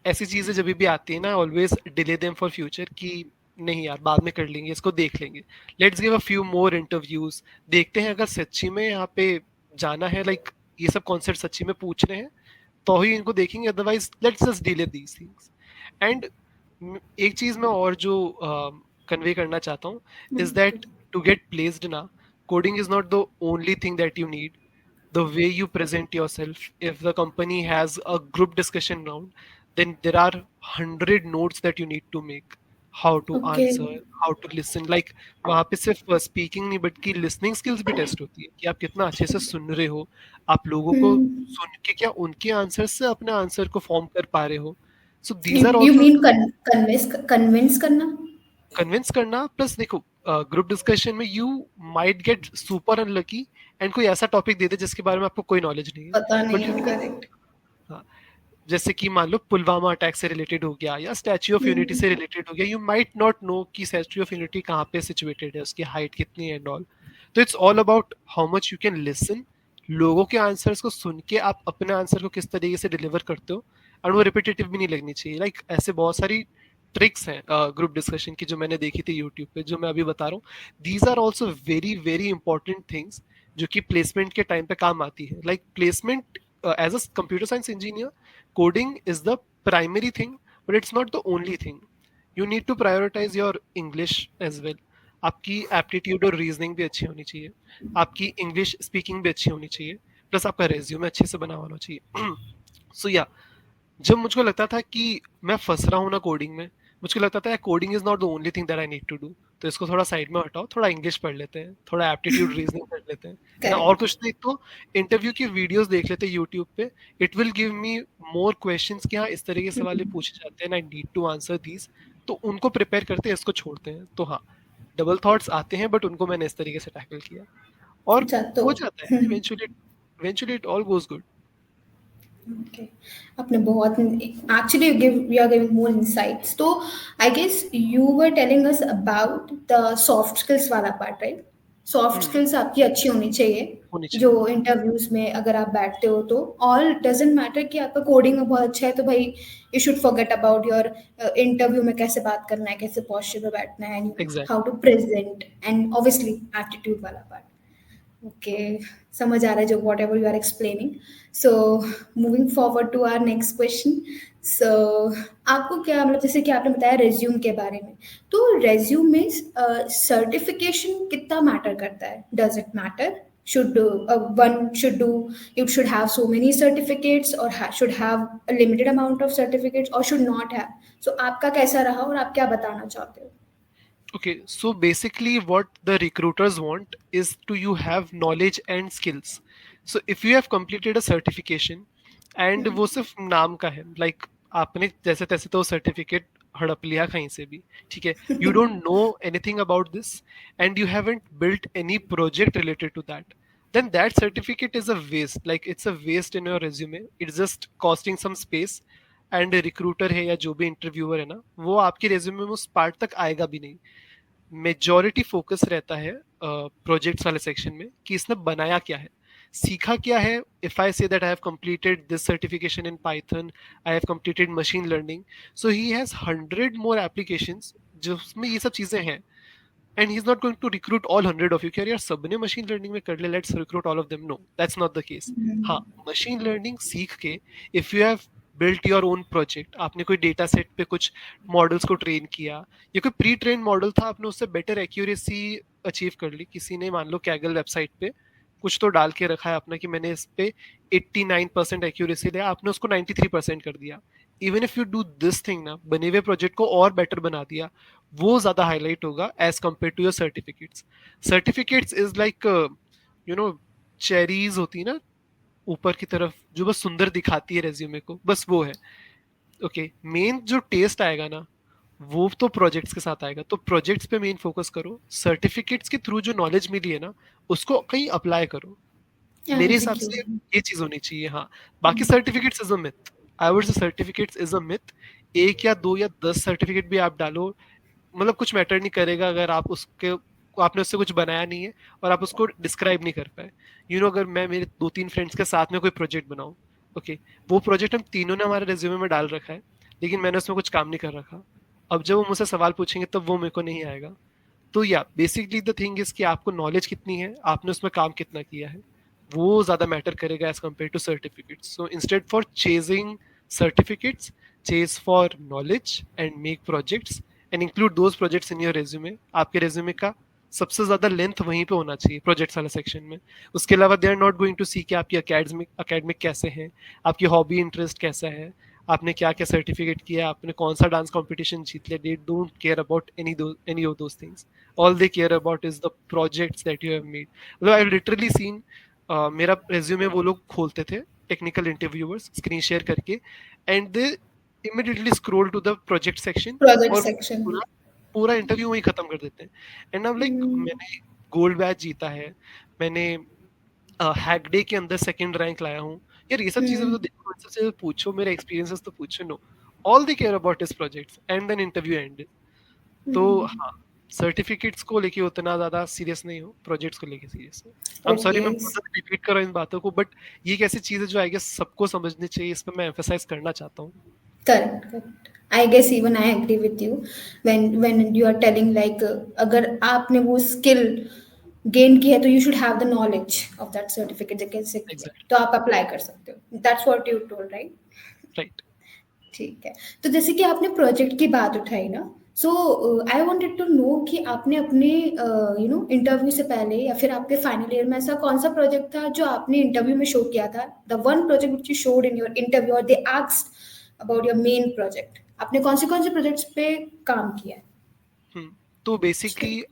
ऐसी चीजें जब भी आती है ना, always delay them for future कि नहीं यार बाद में कर लेंगे, इसको देख लेंगे, let's give a few more interviews, देखते हैं अगर सच्ची में यहाँ पे जाना है, लाइक ये सब कॉन्सेप्ट सच्ची में पूछ रहे हैं तो ही इनको देखेंगे, otherwise let's just delay these things. And एक चीज मैं और जो कन्वे करना चाहता हूँ is that to get placed ना, coding is not the only thing that you need. The way you present yourself, if the company has a group discussion round, then there are 100 notes that you need to make, how to Okay. answer, how to listen, like वहाँ पे सिर्फ स्पीकिंग नहीं बल्कि लिसनिंग स्किल्स भी टेस्ट होती है कि आप कितना अच्छे से सुन रहे हो, आप लोगों को सुन के क्या उनके आंसर से अपने आंसर को फॉर्म कर पा रहे हो. So these are You also mean convince करना? कन्विंस करना. प्लस देखो ग्रुप डिस्कशन में you might get super unlucky and कोई ऐसा टॉपिक दे दे जिसके बारे में आपको कोई नॉलेज नहीं है, पता नहीं बट है, करेक्ट. हाँ, जैसे कि मान लो पुलवामा अटैक से रिलेटेड हो गया या स्टैच्यू ऑफ यूनिटी से रिलेटेड हो गया, यू माइट नॉट नो कि स्टैच्यू ऑफ यूनिटी कहाँ पे सिचुएटेड है, उसकी हाइट कितनी है एंड ऑल. तो it's all about how much you can listen, लोगों के आंसर्स को सुन के आप अपने आंसर को किस तरीके से डिलीवर करते हो, और वो रिपीटेटिव भी नहीं लगनी चाहिए. लाइक ऐसे बहुत सारी ट्रिक्स हैं ग्रुप डिस्कशन की जो मैंने देखी थी यूट्यूब पे, जो मैं अभी बता रहा हूँ. These are also very very important things जो कि प्लेसमेंट के टाइम पे काम आती है. Like placement as a computer science engineer, coding is the primary thing, but it's not the only thing. You need to prioritize your English as well. आपकी एप्टीट्यूड और रीजनिंग भी अच्छी होनी चाहिए, आपकी इंग्लिश स्पीकिंग भी अच्छी होनी चाहिए, प्लस आपका रेज्यूमे अच्छे से बना होना चाहिए. सो या जब मुझको लगता था कि मैं फंस रहा हूँ ना कोडिंग में, मुझको लगता था coding is not the only thing that I need to do, तो इसको थोड़ा साइड में हटाओ, थोड़ा इंग्लिश पढ़ लेते हैं, थोड़ा एप्टीट्यूड रीजनिंग पढ़ लेते हैं, है ना, और करेक्ट. कुछ नहीं तो इंटरव्यू की वीडियोस देख लेते हैं यूट्यूब पे. It will give me more questions कि हाँ इस तरह के सवाल पूछे जाते हैं, I need to answer these, तो उनको प्रिपेयर करते हैं, इसको छोड़ते हैं. तो हाँ, डबल थॉट्स आते हैं बट उनको मैंने इस तरीके से टैकल किया और अच्छा तो हो जाता है eventually, eventually it all goes good. okay. आपने बहुत actually you are giving more insights. तो I guess you were telling us about the soft skills वाला part, right? सॉफ्ट स्किल्स आपकी अच्छी होनी चाहिए होनी जो चाहिए. इंटरव्यूज में अगर आप बैठते हो तो. ऑल डजेंट मैटर कि आपका कोडिंग में बहुत अच्छा है तो भाई you should forget about your interview में कैसे बात करना है, कैसे पोस्चर में बैठना है, how to exactly. Present and obviously attitude वाला पार्ट. ओके, समझ आ रहा है जो whatever you are explaining. So moving forward to our next question. So आपको क्या मतलब, जैसे कि आपने बताया रेज्यूम के बारे में, तो रेज्यूम में सर्टिफिकेशन कितना मैटर करता है? Does it matter? should one should do you should have so many certificates or should have a limited amount of certificates or should not have? So आपका कैसा रहा और आप क्या बताना चाहते हो? Okay, so basically what the recruiters want is to you have knowledge and skills. So if you have completed a certification and वो सिर्फ नाम का है, like आपने जैसे तैसे तो सर्टिफिकेट हड़प लिया कहीं से भी, ठीक है, you don't know anything about this and you haven't built any project related to that, then that certificate is a waste. Like it's a waste in your resume, it's just costing some space. And recruiter है या जो भी इंटरव्यूअर है ना, वो आपके रेज्यूमे में उस पार्ट तक आएगा भी नहीं. मेजॉरिटी फोकस रहता है प्रोजेक्ट्स वाले सेक्शन में कि इसने बनाया क्या है, सीखा क्या है. If I say that I have completed this certification in Python, I have completed machine learning, so he has 100 more applications जिसमें ये सब चीजें हैं. And he is not going to recruit all 100 of you कि यार सबने मशीन लर्निंग में कर ले, let's recruit all of them. No, that's not the case. हाँ, मशीन लर्निंग सीख के if you have built your own project, आपने कोई डेटा सेट पे कुछ मॉडल्स को ट्रेन किया, या कोई प्री ट्रेन मॉडल था, आपने उससे बेटर एक्यूरेसी अचीव कर ली. किसी ने मान लो कैगल वेबसाइट पे कुछ तो डाल के रखा है अपना कि मैंने इस पे 89% एक्यूरेसी लिया, आपने उसको 93% कर दिया. Even if you do this thing ना, बने हुए प्रोजेक्ट को और बेटर बना दिया, वो ज्यादा हाईलाइट होगा as compare to your certificates. Certificates is like you know cherries होती है ना ऊपर की तरफ, जो बस सुंदर दिखाती है रेज्यूमे को, बस वो है. ओके, मेन जो टेस्ट आएगा ना वो तो प्रोजेक्ट्स के साथ आएगा. तो प्रोजेक्ट्स पे मेन फोकस करो, सर्टिफिकेट्स के थ्रू जो नॉलेज मिली है ना उसको कहीं अप्लाई करो. मेरे हिसाब से ये चीज होनी चाहिए. हाँ, बाकी certificates is a myth. I would से सर्टिफिकेट्स इज अ मिथ. 1 या 2 या 10 सर्टिफिकेट भी आप डालो, मतलब कुछ मैटर नहीं करेगा अगर आप उसके आपने उससे कुछ बनाया नहीं है और आप उसको डिस्क्राइब नहीं कर पाए। अगर मैं मेरे 2-3 फ्रेंड्स के साथ में कोई प्रोजेक्ट बनाऊं, ओके, वो प्रोजेक्ट हम तीनों ने हमारे रेज्यूमे में डाल रखा है, लेकिन मैंने उसमें कुछ काम नहीं कर रखा। अब जब वो मुझसे सवाल पूछेंगे तब वो मेरे को नहीं आएगा। तो या बेसिकली द थिंग इज कि आपको नॉलेज कितनी है, आपने उसमें काम कितना किया है, वो ज्यादा मैटर करेगा as compare to certificates. So instead for chasing certificates, chase for knowledge and make projects and include those projects in your resume. आपके रेज्यूमे का सबसे ज्यादा लेंथ वहीं पे होना चाहिए प्रोजेक्ट्स वाला सेक्शन में। उसके अलावा they are not going to see कि आपकी अकेडमिक कैसे हैं, आपकी हॉबी इंटरेस्ट कैसा है, आपने क्या क्या सर्टिफिकेट किया, आपने कौन सा डांस कंपटीशन जीत लिया। They don't care about any of those things. All they care about is the projects that you have made. मतलब आई हैव लिटरली सीन, मेरा रेज्यूमे वो लोग खोलते थे, टेक्निकल इंटरव्यूअर्स, स्क्रीन शेयर करके, and they immediately scroll to the project section project और सेक्शन। पूरा पूरा इंटरव्यू वहीं खत्म कर देते हैं। एंड आई एम लाइक, मैंने गोल्ड बैच जीता है, मैंने हैक डे के अंदर सेकंड रैंक लाया हूँ, यार ये सब चीजें तो देखो, इन सब चीजें पूछो, मेरे एक्सपीरियंसेस तो पूछो। No, all they care about is projects and then interview end. तो हाँ, सर्टिफिकेट्स को लेके उतना ज्यादा सीरियस नहीं हो, प्रोजेक्ट्स को लेके सीरियस हो। I am sorry okay. मैं बहुत ज्यादा रिपीट कर रहा हूँ इन बातों को, बट ये एक ऐसी चीज है जो आई गेस सबको समझनी चाहिए, इस पर मैं एम्फेसाइज करना चाहता हूँ। Correct, correct. I guess even I agree with you when you are telling like अगर आपने वो स्किल गेन की है तो you should have the knowledge of that certificate जैसे किया एग्जैक्टली, तो आप अप्लाई कर सकते हो। That's what you told, right? Right. ठीक है। तो जैसे कि आपने प्रोजेक्ट की बात उठाई ना, सो आई वांटेड टू नो कि आपने अपने इंटरव्यू से पहले या फिर आपके फाइनल ईयर में ऐसा कौन सा प्रोजेक्ट था जो आपने इंटरव्यू में शो किया था, the one project which you showed in your interview और they asked about your main project. आपने कौन से प्रोजेक्ट्स पे काम किया है? हम्म, तो बेसिकली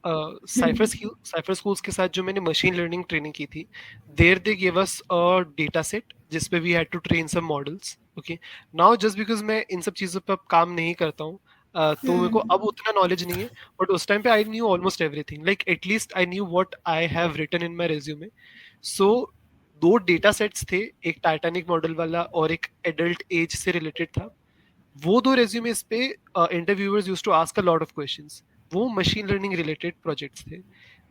साइफर स्कूल्स के साथ जो मैंने मशीन लर्निंग ट्रेनिंग की थी, there they give us a data set जिस पे we had to train some models. Okay, now just because मैं इन सब चीजों पे अब काम नहीं करता हूँ, तो मेरे को अब उतना नॉलेज नहीं है, बट उस टाइम पे I knew almost everything, like at least I knew what I have written in my resume. So दो डेटा सेट्स थे, एक टाइटैनिक मॉडल वाला और एक एडल्ट एज से रिलेटेड था। वो दो रेज्यूमेस पे interviewers used to ask a lot of questions, वो मशीन लर्निंग रिलेटेड प्रोजेक्ट्स थे।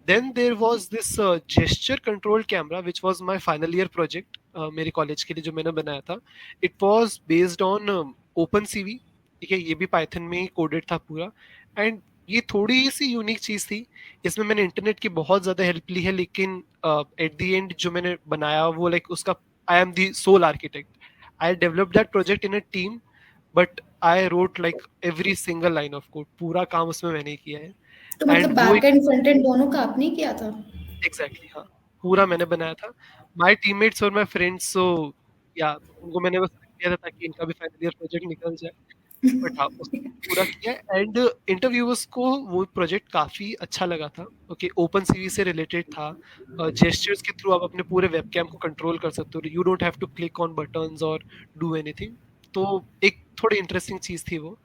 Then there was this gesture control camera which was my final year project, मेरे कॉलेज के लिए जो मैंने बनाया था। It was based on OpenCV, ठीक है, ये भी पाइथन में ही कोडेड था पूरा। एंड ये थोड़ी सी यूनिक चीज थी, इसमें मैंने इंटरनेट की बहुत ज्यादा हेल्प ली है, लेकिन एट द एंड जो मैंने बनाया वो लाइक उसका I am the sole architect. I developed that project in a team, but I wrote like every single line of code, पूरा काम उसमें मैंने ही किया है। तो मतलब एंड वो बैक एंड फ्रंट एंड दोनों का आपने ही किया था? एग्जैक्टली, हाँ, पूरा मैंने बनाया था। माय टीममेट्स और माय फ्रेंड्स, सो या उनको मैंने बस किया था ताकि इनका भी फाइनल ईयर प्रोजेक्ट निकल जाए। बट हाँ, उसको पूरा किया। एंड इंटरव्यूअर्स को वो प्रोजेक्ट काफी अच्छा लगा था। ओके, ओपन सीवी से रिलेटेड था, जेस्चर्स के थ्रू आप अपने पूरे वेबकैम को कंट्रोल कर सकते हो, you don't have to click on buttons और डू एनीथिंग। तो एक थोड़ी इंटरेस्टिंग चीज थी वो।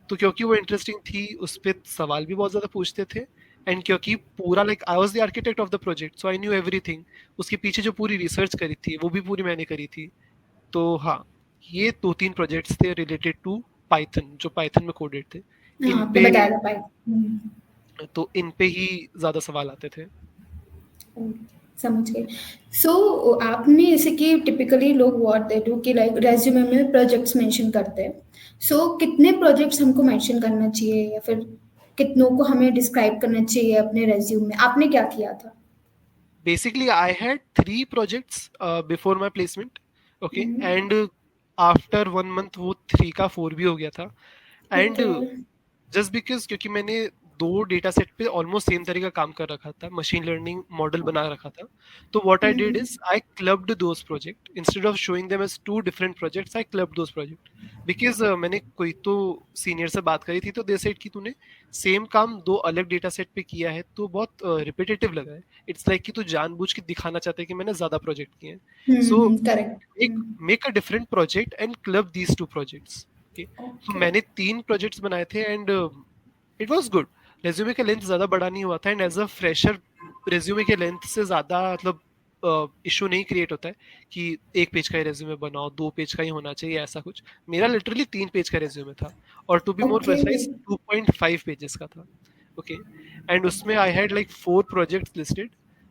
तो क्योंकि वो इंटरेस्टिंग थी, उस पे सवाल भी बहुत ज्यादा पूछते थे, एंड क्योंकि पूरा like I was the architect of the project, so I knew everything. उसके पीछे जो पूरी रिसर्च करी थी वो भी पूरी मैंने करी थी। तो हाँ, ये 2-3 प्रोजेक्ट्स थे रिलेटेड टू पाइथन, जो पाइथन में कोडेड थे। हाँ, इन आपने पे बताया था भाई। तो इन पे ही ज्यादा सवाल आते थे। समझ गई। सो आपने जैसे कि टिपिकली लोग व्हाट दे डू कि लाइक रेज्यूमे में प्रोजेक्ट्स मेंशन करते हैं। सो कितने प्रोजेक्ट्स हमको मेंशन करना चाहिए या फिर कितनों को हमें डिस्क्राइब करना चाहिए अपने रेज्यूम में? आपने क्या किया था? Basically, I had 3 projects before my placement. Okay, and after 1 month वो 3 का 4 भी हो गया था। And okay. जस्ट बिकॉज क्योंकि मैंने दो डेटा सेट पे ऑलमोस्ट सेम तरह का काम कर रखा था, मशीन लर्निंग मॉडल बना रखा था। तो what I did is I clubbed those project instead of showing them as 2 different projects, I clubbed those project. Because मैंने कोई तो सीनियर से बात करी थी, तो दे सेड कि तूने सेम काम दो अलग डेटा सेट पे किया है तो बहुत रिपीटेटिव लगा है। इट्स लाइक कि तू जानबूझ के दिखाना चाहता है कि मैंने ज्यादा प्रोजेक्ट किए हैं। So correct. Make a different project and club these 2 projects. Okay, तो ओके। मैंने 3 प्रोजेक्ट्स बनाए थे, and it was good. Resume का लेंथ ज्यादा बड़ा नहीं हुआ था, and as a fresher resume के लेंथ से ज्यादा मतलब इशू नहीं क्रिएट होता है कि 1 पेज का ही रेज्यूमे बनाओ, 2 पेज का ही होना चाहिए, ऐसा कुछ। मेरा लिटरली 3 पेज का रेज्यूमे था, और to be more okay. Precise 2.5 pages का था। ओके। एंड उसमें I had like 4 projects listed.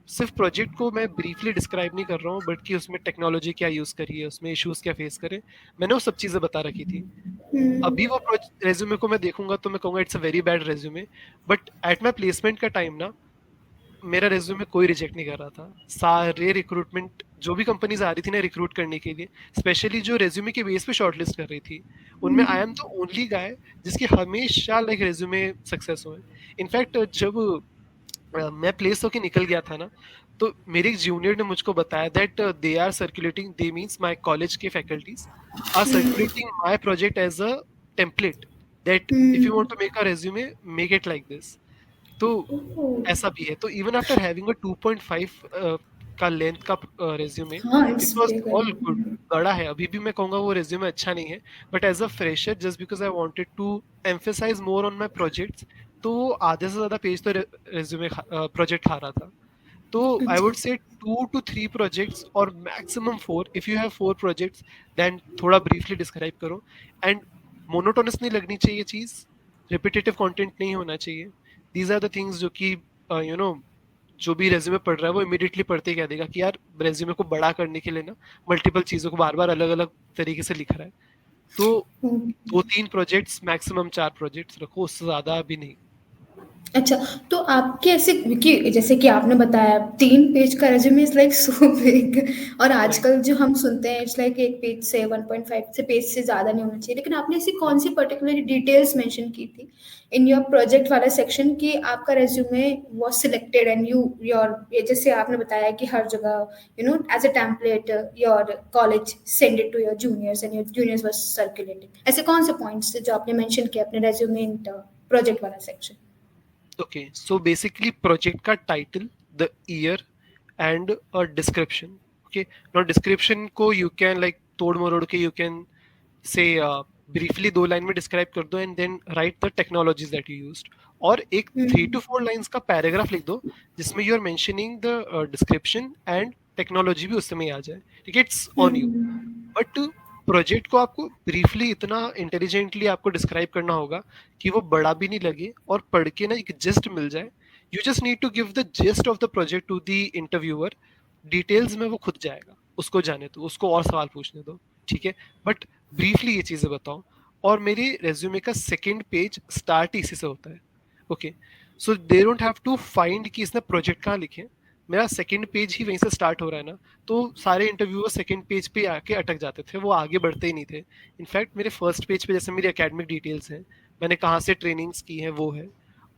सिर्फ प्रोजेक्ट को मैं ब्रीफली डिस्क्राइब नहीं कर रहा हूँ, बट कि उसमें टेक्नोलॉजी क्या यूज करी है, उसमें इश्यूज क्या फेस करे, मैंने वो सब चीजें बता रखी थी। अभी वो रेज्यूमे को मैं देखूंगा तो मैं कहूंगा it's a very bad resume, but at my placement का टाइम ना, मेरा रेज्यूमे कोई रिजेक्ट नहीं कर रहा था। सारे रिक्रूटमेंट जो भी कंपनीज आ रही थी ना रिक्रूट करने के लिए, स्पेशली जो रेज्यूमे के बेस पे शॉर्टलिस्ट कर रही थी, उनमें आई एम द ओनली गाय जिसकी हमेशा लाइक रेज्यूमे सक्सेस हुए। इनफैक्ट जब मैं प्लेस होके निकल गया था ना, तो मेरे एक जूनियर ने मुझको बताया that they are circulating, they means my college के faculties are circulating my project as a template, that if you want to make a resume, make it like this. तो ऐसा भी है। तो इवन आफ्टर हैविंग अ 2.5 का लेंथ का रेज्यूमे, हाँ, it it's was very all good. Good. गड़ा है, अभी भी मैं कहूंगा वो रेज्यूमे अच्छा नहीं है, but as a fresher just because I wanted to emphasize more on my projects, तो वो आधे से ज्यादा पेज तो रेज्यूमे प्रोजेक्ट खा रहा था। तो आई अच्छा। वुड से 2 to 3 प्रोजेक्ट्स और maximum 4, if you have 4 projects then थोड़ा ब्रीफली डिस्क्राइब करो। एंड मोनोटोनस नहीं लगनी चाहिए चीज, रिपीटेटिव कंटेंट नहीं होना चाहिए। दीज आर द थिंग्स जो कि यू नो जो भी रेज्यूमे पढ़ रहा है वो इमीडिएटली पढ़ते ही कह देगा कि यार रेज्यूमे को बड़ा करने के लिए ना मल्टीपल चीजों को बार बार अलग अलग तरीके से लिख रहा है। तो 2-3 प्रोजेक्ट्स, मैक्सिमम 4 प्रोजेक्ट्स रखो, उससे ज्यादा भी नहीं। अच्छा, तो आपके ऐसे कि जैसे कि आपने बताया 3 पेज का resume is like so big, और राइट। आजकल जो हम सुनते हैं इट्स लाइक एक पेज से 1.5 से पेज से ज़्यादा नहीं होना चाहिए, लेकिन आपने ऐसी कौन सी पर्टिकुलर डिटेल्स मेंशन की थी इन योर प्रोजेक्ट वाला सेक्शन कि आपका resume was selected and your, जैसे आपने बताया कि हर जगह as a template your college send it to your juniors and your juniors was circulating, ऐसे कौन से पॉइंट्स थे जो आपने मेंशन किए अपने रेज्यूमे इन प्रोजेक्ट वाला section? Okay, so basically project का title, the year and a description. Okay, now description को you can like तोड़ मरोड़ के you can say briefly 2 line में describe कर दो and then write the technologies that you used, और एक 3 to 4 लाइन्स का पैराग्राफ लिख दो जिसमें you are mentioning the description and technology भी उसमें ही आ जाए। ठीक है, it's on you. But project को आपको ब्रीफली इतना इंटेलिजेंटली आपको डिस्क्राइब करना होगा कि वो बड़ा भी नहीं लगे और पढ़ के ना एक जिस्ट मिल जाए। You just need to give the gist of the project to the interviewer. Details में वो खुद जाएगा, उसको जाने दो, उसको और सवाल पूछने दो। ठीक है, बट ब्रीफली ये चीजें बताओ। और मेरे रेज्यूमे का सेकेंड पेज स्टार्ट इसी से होता है। Okay, so they don't have to find कि इसने प्रोजेक्ट कहाँ लिखे। मेरा सेकंड पेज ही वहीं से स्टार्ट हो रहा है ना, तो सारे इंटरव्यूअर सेकंड पेज पे आके अटक जाते थे, वो आगे बढ़ते ही नहीं थे। इनफैक्ट मेरे फर्स्ट पेज पे जैसे मेरी एकेडमिक डिटेल्स हैं, मैंने कहाँ से ट्रेनिंग्स की हैं वो है,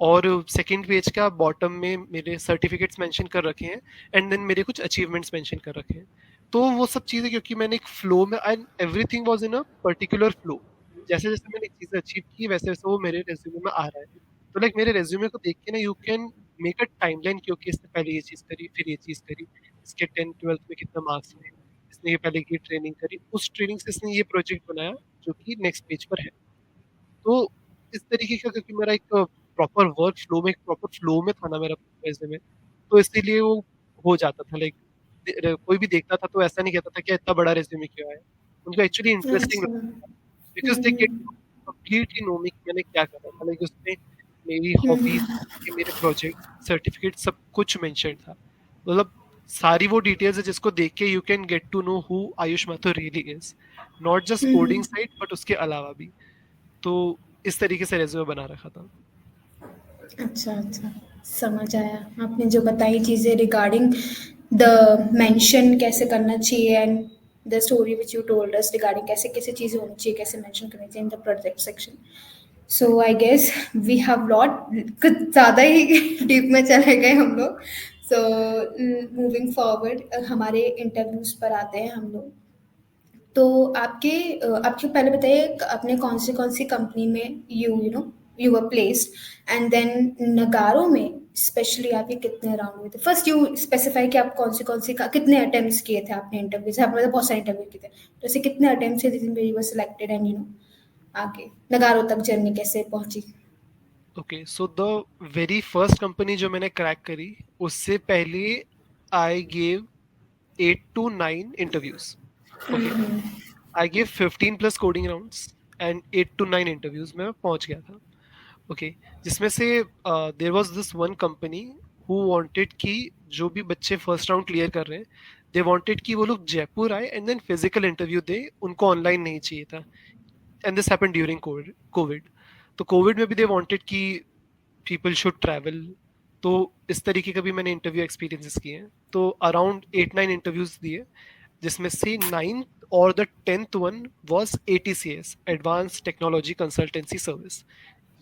और सेकंड पेज का बॉटम में मेरे सर्टिफिकेट्स मेंशन कर रखे हैं, एंड देन मेरे कुछ अचीवमेंट्स मेंशन कर रखे हैं। तो वो सब चीज़ें क्योंकि मैंने एक फ्लो में, and everything was in a particular flow, जैसे जैसे मैंने चीज़ें अचीव की वैसे वैसे वो मेरे रेज्यूमे में आ रहा है। तो लाइक मेरे रेज्यूमे को देख के ना you can make a timeline, क्योंकि इसने पहले ये चीज़ करी, फिर ये चीज़ करी, इसके 10th 12th में कितना मार्क्स थे, इसने ये पहले ये ट्रेनिंग करी, उस ट्रेनिंग से इसने ये प्रोजेक्ट बनाया जो कि नेक्स्ट पेज पर है। तो इस तरीके का, क्योंकि मेरा एक प्रॉपर वर्क फ्लो में, एक प्रॉपर फ्लो में था ना मेरा रेज़्यूमे, तो इसीलिए वो हो जाता था। लाइक कोई भी देखता था तो ऐसा नहीं कहता था कि इतना बड़ा रेज़्यूमे क्यों है? उनको एक्चुअली इंटरेस्टिंग अच्छा। लगता था, because they get to completely know me कि मैंने क्या करा था। लाइक उसमें मेरी हॉबीज़, मेरे प्रोजेक्ट, सर्टिफिकेट सब कुछ मेंशन था। मतलब सारी वो डिटेल्स है जिसको देख के you can get to know who Ayush Mathur really is, not just coding side but उसके अलावा भी। तो इस तरीके से रेज़्यूमे बना रखा था। अच्छा, अच्छा, समझ आया। आपने जो बताई चीज़ें रिगार्डिंग द मेंशन कैसे करना चाहिए and the story which you told us regarding कैसे-कैसे चीज़ें होनी चाहिए, कैसे मेंशन करनी चाहिए in the project section. So I guess we have lot, कुछ ज़्यादा ही डीप में चले गए हम लोग। सो मूविंग फॉरवर्ड हमारे इंटरव्यूज़ पर आते हैं हम लोग। तो आपके पहले बताइए आपने कौन सी कंपनी में you were placed, and then Nagarro में स्पेशली आपके कितने राउंड हुए थे? फर्स्ट यू स्पेसिफाई कि आप कौन सी कितने अटेम्प्ट्स किए थे आपने इंटरव्यूज, आपने तो बहुत सारे इंटरव्यू किए थे, तो ऐसे कितने अटेम्प्ट्स थे जिसमें यू वर सिलेक्टेड एंड आगे नगारों तक जर्नी कैसे पहुंची? Okay, so the very first company जो मैंने क्रैक करी, उससे पहले I gave 8 to 9 interviews. Okay, I gave 15 plus coding rounds and 8 to 9 interviews में मैं पहुंच गया था. Okay, जिसमें से there was this one company who wanted कि जो भी बच्चे फर्स्ट राउंड क्लियर कर रहे हैं, they wanted कि वो लोग जयपुर आए and then physical interview दे, उनको ऑनलाइन नहीं चाहिए था. And this happened during COVID. तो कोविड में भी दे वांटेड कि पीपल शुड ट्रैवल. तो इस तरीके का भी मैंने इंटरव्यू एक्सपीरियंसेस किए हैं. तो अराउंड 8-9 इंटरव्यूज दिए, जिसमें से 9th और the 10th one was ATCS, advance technology consultancy service.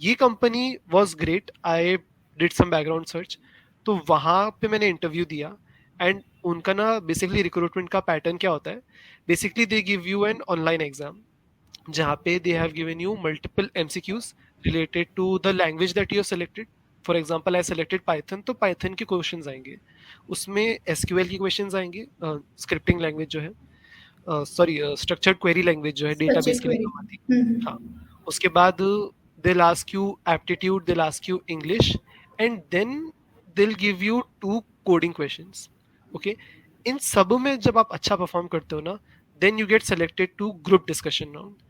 ये company was great. I did some background search, तो वहाँ पे मैंने इंटरव्यू दिया. एंड उनका ना बेसिकली रिक्रूटमेंट का पैटर्न क्या होता है, basically they give you an online exam जहाँ पे they have given you multiple MCQs related to the language that you selected. For example I selected Python, तो पाइथन के क्वेश्चन आएंगे, उसमें SQL के क्वेश्चन आएंगे, स्क्रिप्टिंग लैंग्वेज जो है, सॉरी स्ट्रक्चर्ड क्वेरी लैंग्वेज जो है डेटाबेस Structured के लिए query. काम आती है. हाँ, उसके बाद they'll ask you aptitude, they'll ask you English, and then they'll give you 2 coding questions. Okay, इन सब में जब आप अच्छा परफॉर्म करते हो ना, then you get selected to group discussion round.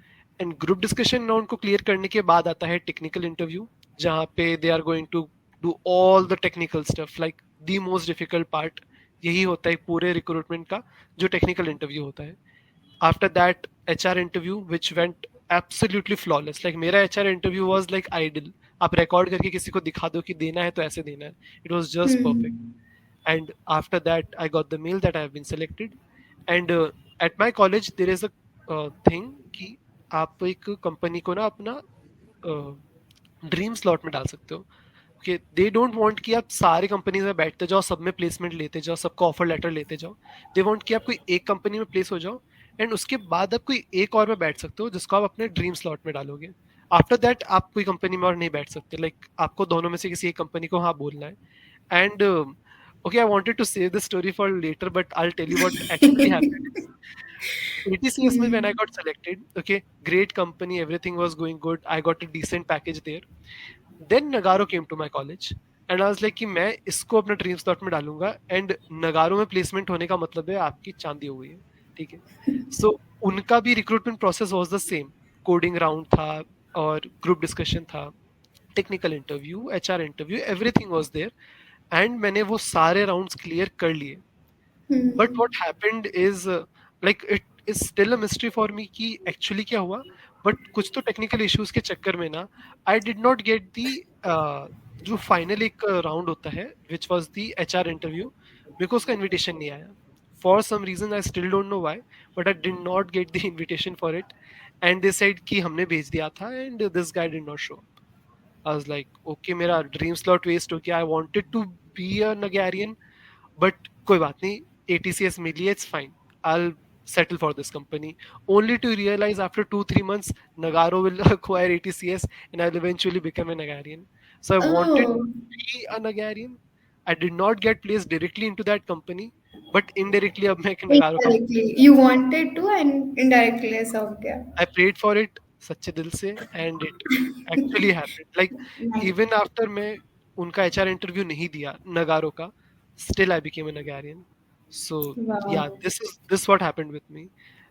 And group discussion round को क्लियर करने के बाद आता है टेक्निकल इंटरव्यू, जहाँ पे they are going to do all the technical stuff, like the most difficult part यही होता है पूरे रिक्रूटमेंट का, जो टेक्निकल इंटरव्यू होता है. After that HR interview which went absolutely flawless. Like मेरा HR interview was like ideal. आप रिकॉर्ड करके किसी को दिखा दो कि देना है तो ऐसे देना है. It was just perfect. And after that I got the mail that I have been selected. And at my college there is a thing कि आप एक कंपनी को ना अपना ड्रीम स्लॉट में डाल सकते हो. ओके, दे डोंट वांट कि आप सारे कंपनीज में बैठते जाओ, सब में प्लेसमेंट लेते जाओ, सबका ऑफर लेटर लेते जाओ. दे वांट कि आप कोई एक कंपनी में प्लेस हो जाओ एंड उसके बाद आप कोई एक और में बैठ सकते हो जिसको आप अपने ड्रीम स्लॉट में डालोगे. आफ्टर दैट आप कोई कंपनी में और नहीं बैठ सकते. लाइक आपको दोनों में से किसी एक कंपनी को हाँ बोलना है. And okay, I wanted to save this story for later, but I'll tell you what actually happened. ATCS में when I got selected, okay, great company, everything was going good. I got a decent package there. Then Nagaro came to my college, and I was like कि मैं इसको अपना ड्रीम स्लॉट में डालूंगा. एंड नगारो में प्लेसमेंट होने का मतलब है आपकी चांदी हो गई है. ठीक है, सो उनका भी recruitment process was the same. Coding round था और ग्रुप डिस्कशन था, technical interview, HR interview, everything was there. And मैंने वो सारे राउंड्स क्लियर कर लिए. But what happened is like it is still a mystery for me कि एक्चुअली क्या हुआ. बट कुछ तो टेक्निकल इश्यूज के चक्कर में ना I did not get the जो फाइनल एक राउंड होता है which was the HR interview. मेरे को उसका इन्विटेशन नहीं आया. For some reason I still don't know why, but I did not get the invitation for it. And they said कि हमने भेज दिया था and this guy did not show. I was like, okay, मेरा ड्रीम स्लॉट वेस्ट हो गया. I wanted to be a Nagarian, but कोई बात नहीं, ATCS milli, it's fine. I'll settle for this company. Only to realize after 2-3 months, Nagaro will acquire ATCS and I'll eventually become a Nagarian. So I wanted Oh, to be a Nagarian. I did not get placed directly into that company, but indirectly अब मैं एक Nagaro company. indirectly. You wanted to and indirectly ऐसा हो गया. I prayed for it सच्चे दिल से and it actually happened. Like Nice. even after मैं उनका HR इंटरव्यू नहीं दिया नगारो का, still I became a Nagarian. So yeah, Wow. this what happened with me.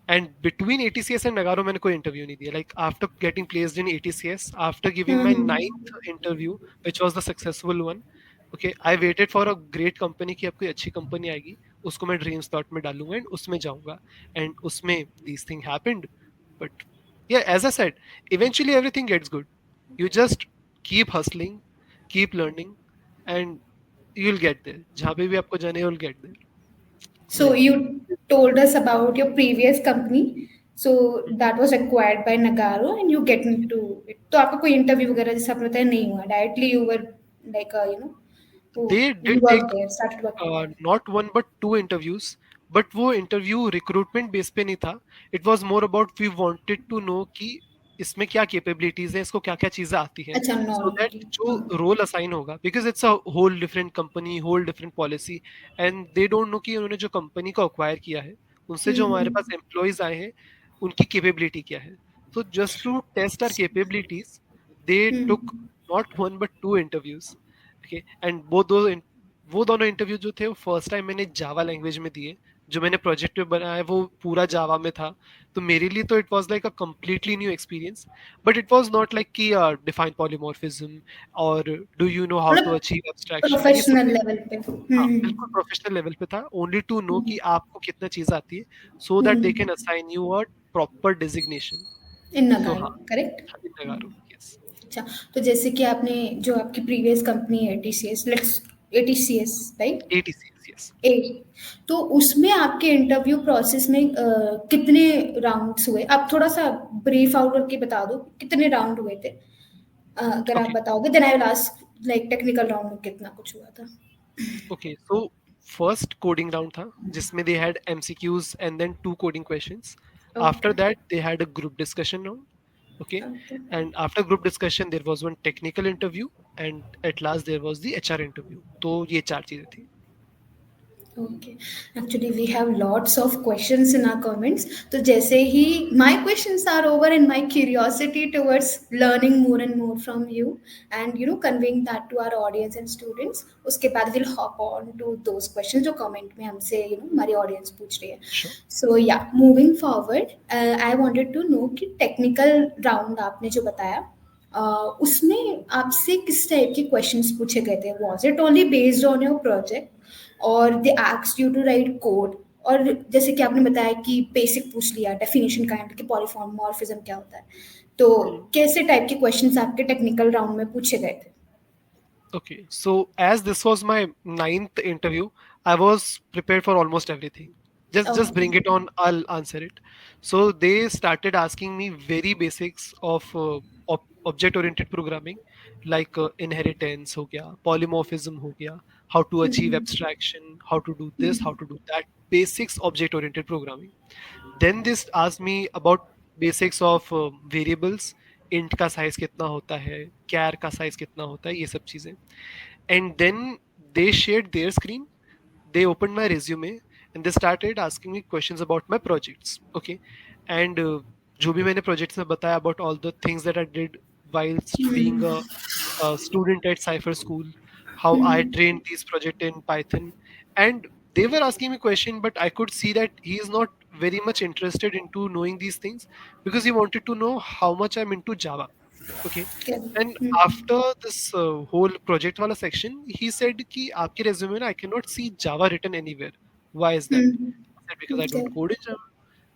And between ATCS and Nagaro मैंने कोई इंटरव्यू नहीं दिया. Like after getting placed in ATCS, after giving my 9th interview, which was the successful one, okay, I waited for a great company कि अब कोई अच्छी कंपनी आएगी, उसको मैं ड्रीम स्लॉट में डालूंगा एंड उसमें जाऊंगा. एंड उसमें these thing happened. But yeah, as I said, eventually everything gets good. You just keep hustling, keep learning, and you'll get there. जहाँ पे भी आपको जाने you'll get there. So Yeah. you told us about your previous company. So that was acquired by Nagaro and you get into it. तो आपका कोई इंटरव्यू वगैरह जैसे आपने बताया नहीं हुआ. Directly you were like They you did take worked there, started working there. not one but 2 interviews, but वो इंटरव्यू रिक्रूटमेंट बेस पे नहीं था. It was more about we wanted to know कि इसमें क्या कैपेबिलिटीज है, इसको क्या क्या चीजें आती हैं, अच्छा सो दैट नॉर्मली. जो रोल असाइन होगा, because it's a whole different company, whole different policy. And they don't know कि उन्होंने जो कंपनी को अक्वायर किया है, उनसे जो हमारे पास एम्प्लॉयज आए हैं, उनकी कैपेबिलिटी क्या है. So just to test our capabilities, they took not one but 2 interviews. Okay, and वो दोनों इंटरव्यू जो थे वो फर्स्ट टाइम मैंने जावा लैंग्वेज में दिए, जो मैंने प्रोजेक्ट में बनाया वो पूरा जावा में था, तो मेरे लिए तो it was like a completely new experience. But it was not like कि डिफाइन पॉलीमॉर्फिज्म और do you know how to मतलब अचीव एब्स्ट्रैक्शन, ये सब. प्रोफेशनल लेवल पे. हाँ, बिल्कुल प्रोफेशनल लेवल पे था, ओनली टू नो हम्म. कि आपको कितना चीज आती है, so that they can assign you a proper designation. Into Nagarro हाँ, करेक्ट. हाँ, नगारो, यस. अच्छा. तो जैसे कि आपने जो आपकी प्रीवियस कंपनी है टीसीएस, लेट्स एटीसीएस राइट. एटीसीएस, यस. ए. तो उसमें आपके इंटरव्यू प्रोसेस में कितने राउंड्स हुए? आप थोड़ा सा ब्रीफ आउट करके बता दो कितने राउंड हुए थे. अगर आप ओके. बताओगे then I will ask like technical round में कितना कुछ हुआ था. Okay, so first coding round था जिसमें they had MCQs and then two coding questions. Okay. After that they had a group discussion round. Okay, okay. and after group discussion there was one technical interview, and at last there was the HR interview. तो ये चार चीजें थी. Okay. Actually, we have lots of questions in our comments. तो जैसे ही my questions are over and my curiosity towards learning more and more from you and conveying that to our audience and students. उसके बाद we'll hop on to those questions जो comment में हमसे हमारी audience पूछ रही है. Sure. So yeah, moving forward, I wanted to know कि technical round आपने जो बताया उसमें आपसे किस टाइप के क्वेश्चंस पूछे गए थे? Was it only based on your project और they asked you to write code? और जैसे कि आपने बताया कि बेसिक पूछ लिया डेफिनेशन काइंड कि पॉलीमॉर्फिज्म क्या होता है, तो कैसे टाइप के क्वेश्चंस आपके टेक्निकल राउंड में पूछे गए थे? Okay, so as this was my ninth interview, I was prepared for almost everything. Just bring it on, I'll answer it. So they started asking me very basics of object oriented programming, like inheritance हो गया, polymorphism हो गया, how to achieve abstraction, how to do this, how to do that, basics object oriented programming. Then this asked me about basics of variables, int का साइज कितना होता है, char का साइज कितना होता है, ये सब चीजें. And then they shared their screen, they opened my resume, and they started asking me questions about my projects. Okay, and जो भी मैंने projects में बताया about all the things that I did whilst being a student at Cypher School, how I trained these project in Python, and they were asking me question, but I could see that he is not very much interested into knowing these things because he wanted to know how much I'm into Java. Okay, and after this whole project wala section, he said कि आपके resume में I cannot see Java written anywhere. Why is that? I said because I don't code in Java.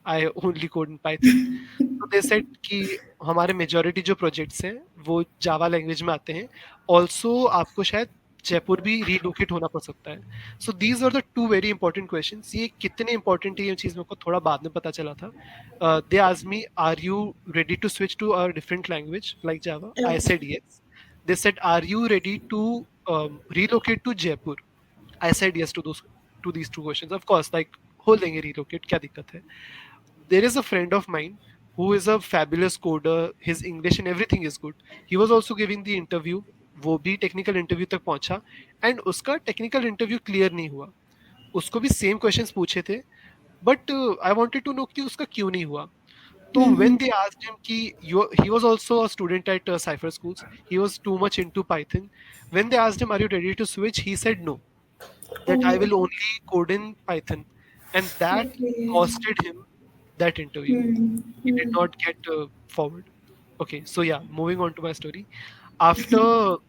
I only code in Python. So they said कि हमारे majority जो projects हैं वो Java language में आते हैं. Also आपको शायद जयपुर भी relocate होना पड़ सकता है. So these are the two very important questions. ये कितने important है ये चीज़ मेरे को थोड़ा बाद में पता चला था. They asked me, are you ready to switch to a different language like Java? I said yes. They said, are you ready to relocate to Jaipur? I said yes to these two questions. Of course, like whole देंगे relocate, क्या दिक्कत है? There is a friend of mine who is a fabulous coder. His English and everything is good. He was also giving the interview. वो भी टेक्निकल इंटरव्यू तक पहुंचा एंड उसका टेक्निकल इंटरव्यू क्लियर नहीं हुआ. उसको भी सेम क्वेश्चंस पूछे थे, but I wanted to know कि उसका क्यों नहीं हुआ. तो when they asked him कि he was also a student at Cypher Schools, he was too much into Python. When they asked him, are you ready to switch? He said no, that I will only code in Python, and that costed him that interview. He did not get forward. Okay, so yeah, moving on to my story. After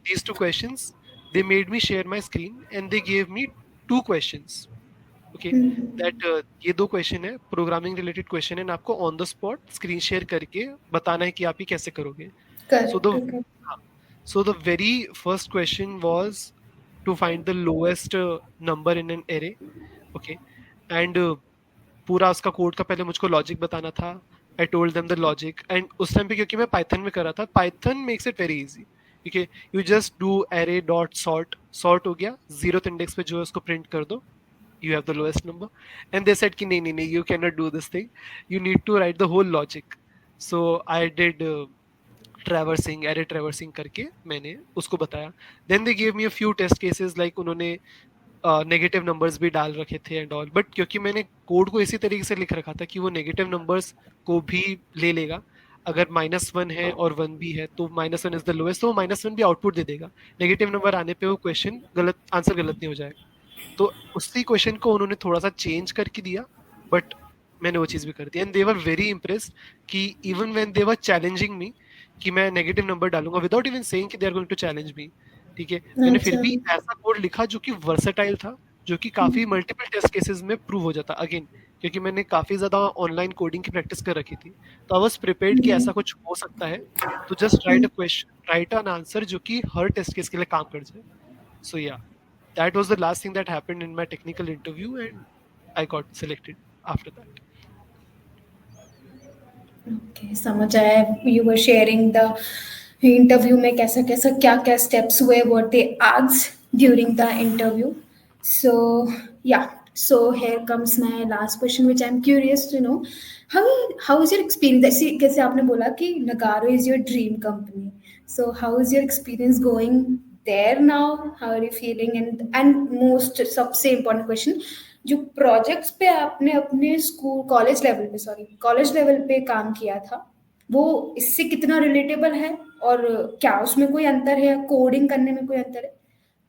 these two questions, they made me share my screen and they gave me two questions. Okay, that ये दो क्वेश्चन है, प्रोग्रामिंग रिलेटेड क्वेश्चन है, आपको on the spot screen share करके बताना है कि आप ये कैसे करोगे. So the very first question was to find the lowest number in an array. Okay, and पूरा उसका कोड का पहले मुझको लॉजिक बताना था. I told them the logic, and उस टाइम पे क्योंकि मैं पाइथन में कर रहा था, Python makes it very easy. Okay, you just do array dot sort हो गया, 0th इंडेक्स पे जो है उसको प्रिंट कर दो, you have the lowest number. And they said कि नहीं, you cannot do this thing, you need to write the whole logic. So I did traversing, array traversing करके मैंने उसको बताया. Then they gave me a few test cases, like उन्होंने नेगेटिव नंबर्स भी डाल रखे थे एंड ऑल, बट क्योंकि मैंने कोड को इसी तरीके से लिख रखा था कि वो नेगेटिव नंबर्स को भी ले लेगा, अगर -1 है और 1 भी है तो -1 इज द लोएस्ट, तो -1 भी आउटपुट दे देगा. नेगेटिव नंबर आने पे वो क्वेश्चन गलत, आंसर गलत नहीं हो जाएगा. तो उसी क्वेश्चन को उन्होंने थोड़ा सा चेंज करके दिया, बट मैंने वो चीज़ भी कर दी and they were very impressed कि even when they were challenging me कि मैं नेगेटिव नंबर डालूंगा विदाउट इवन सेइंग कि they are going to challenge me, ठीक है, मैंने फिर अच्छा। भी ऐसा कोड लिखा जो कि वर्सेटाइल था, जो कि काफी मल्टीपल टेस्ट केसेस में प्रूव हो जाता अगेन, क्योंकि मैंने काफी ज्यादा ऑनलाइन कोडिंग की प्रैक्टिस कर रखी थी, तो आई वाज प्रिपेयर्ड कि ऐसा कुछ हो सकता है, तो just right a question, right an answer जो कि हर टेस्ट केस के लिए काम कर जाए. So yeah, that was the last thing that happened in my technical interview, and I got selected after that. Okay, समझ आया। You were sharing the interview में कैसा कैसा क्या क्या स्टेप्स हुए, what they asked during the interview. So yeah, so here comes my last question which I am curious to know. How is your experience, जैसे कैसे आपने बोला कि Nagarro is your dream company, so how is your experience going there now, how are you feeling, and most सबसे इम्पोर्टेंट क्वेश्चन, जो प्रोजेक्ट्स पे आपने अपने स्कूल कॉलेज लेवल पे, सॉरी कॉलेज लेवल पे काम किया था, वो इससे कितना रिलेटेबल है, और क्या उसमें कोई अंतर है, कोडिंग करने में कोई अंतर है?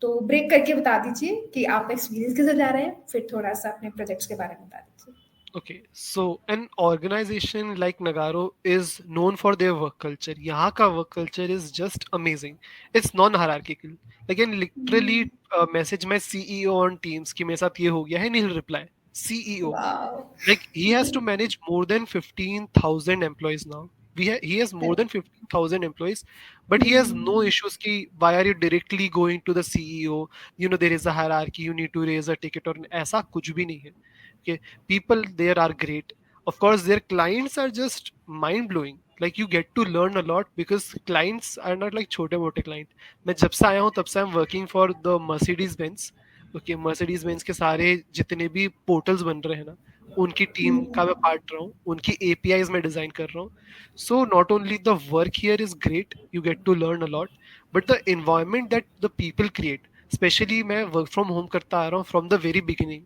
तो ब्रेक करके बता दीजिए कि आप एक्सपीरियंस के साथ जा रहे हैं, फिर थोड़ा सा अपने प्रोजेक्ट्स के बारे में बता दीजिए। Okay, so an organization like Nagaro is known for their work culture. यहाँ का work culture is just amazing. It's non-hierarchical. I can literally message my CEO on Teams कि मेरे साथ ये हो गया है, and he'll reply. CEO. Wow. Like he has to manage more than 15,000 employees now. He has more than 15,000 employees, but he has no issues ki why are you directly going to the CEO? You know there is a hierarchy. You need to raise a ticket, or ऐसा कुछ भी नहीं है. Okay, people there are great. Of course, their clients are just mind blowing. Like you get to learn a lot because clients are not like छोटे मोटे client. मैं जब से आया हूँ तब से I'm working for the Mercedes Benz. Okay, Mercedes Benz के सारे जितने भी पोर्टल्स बन रहे हैं ना, उनकी टीम का मैं पार्ट रहा हूँ, उनकी एपीआईज में डिजाइन कर रहा हूँ. So not only the work here is great, you get to learn a lot, but the environment that the people create, especially मैं वर्क फ्रॉम होम करता आ रहा हूँ फ्रॉम द वेरी बिगिनिंग,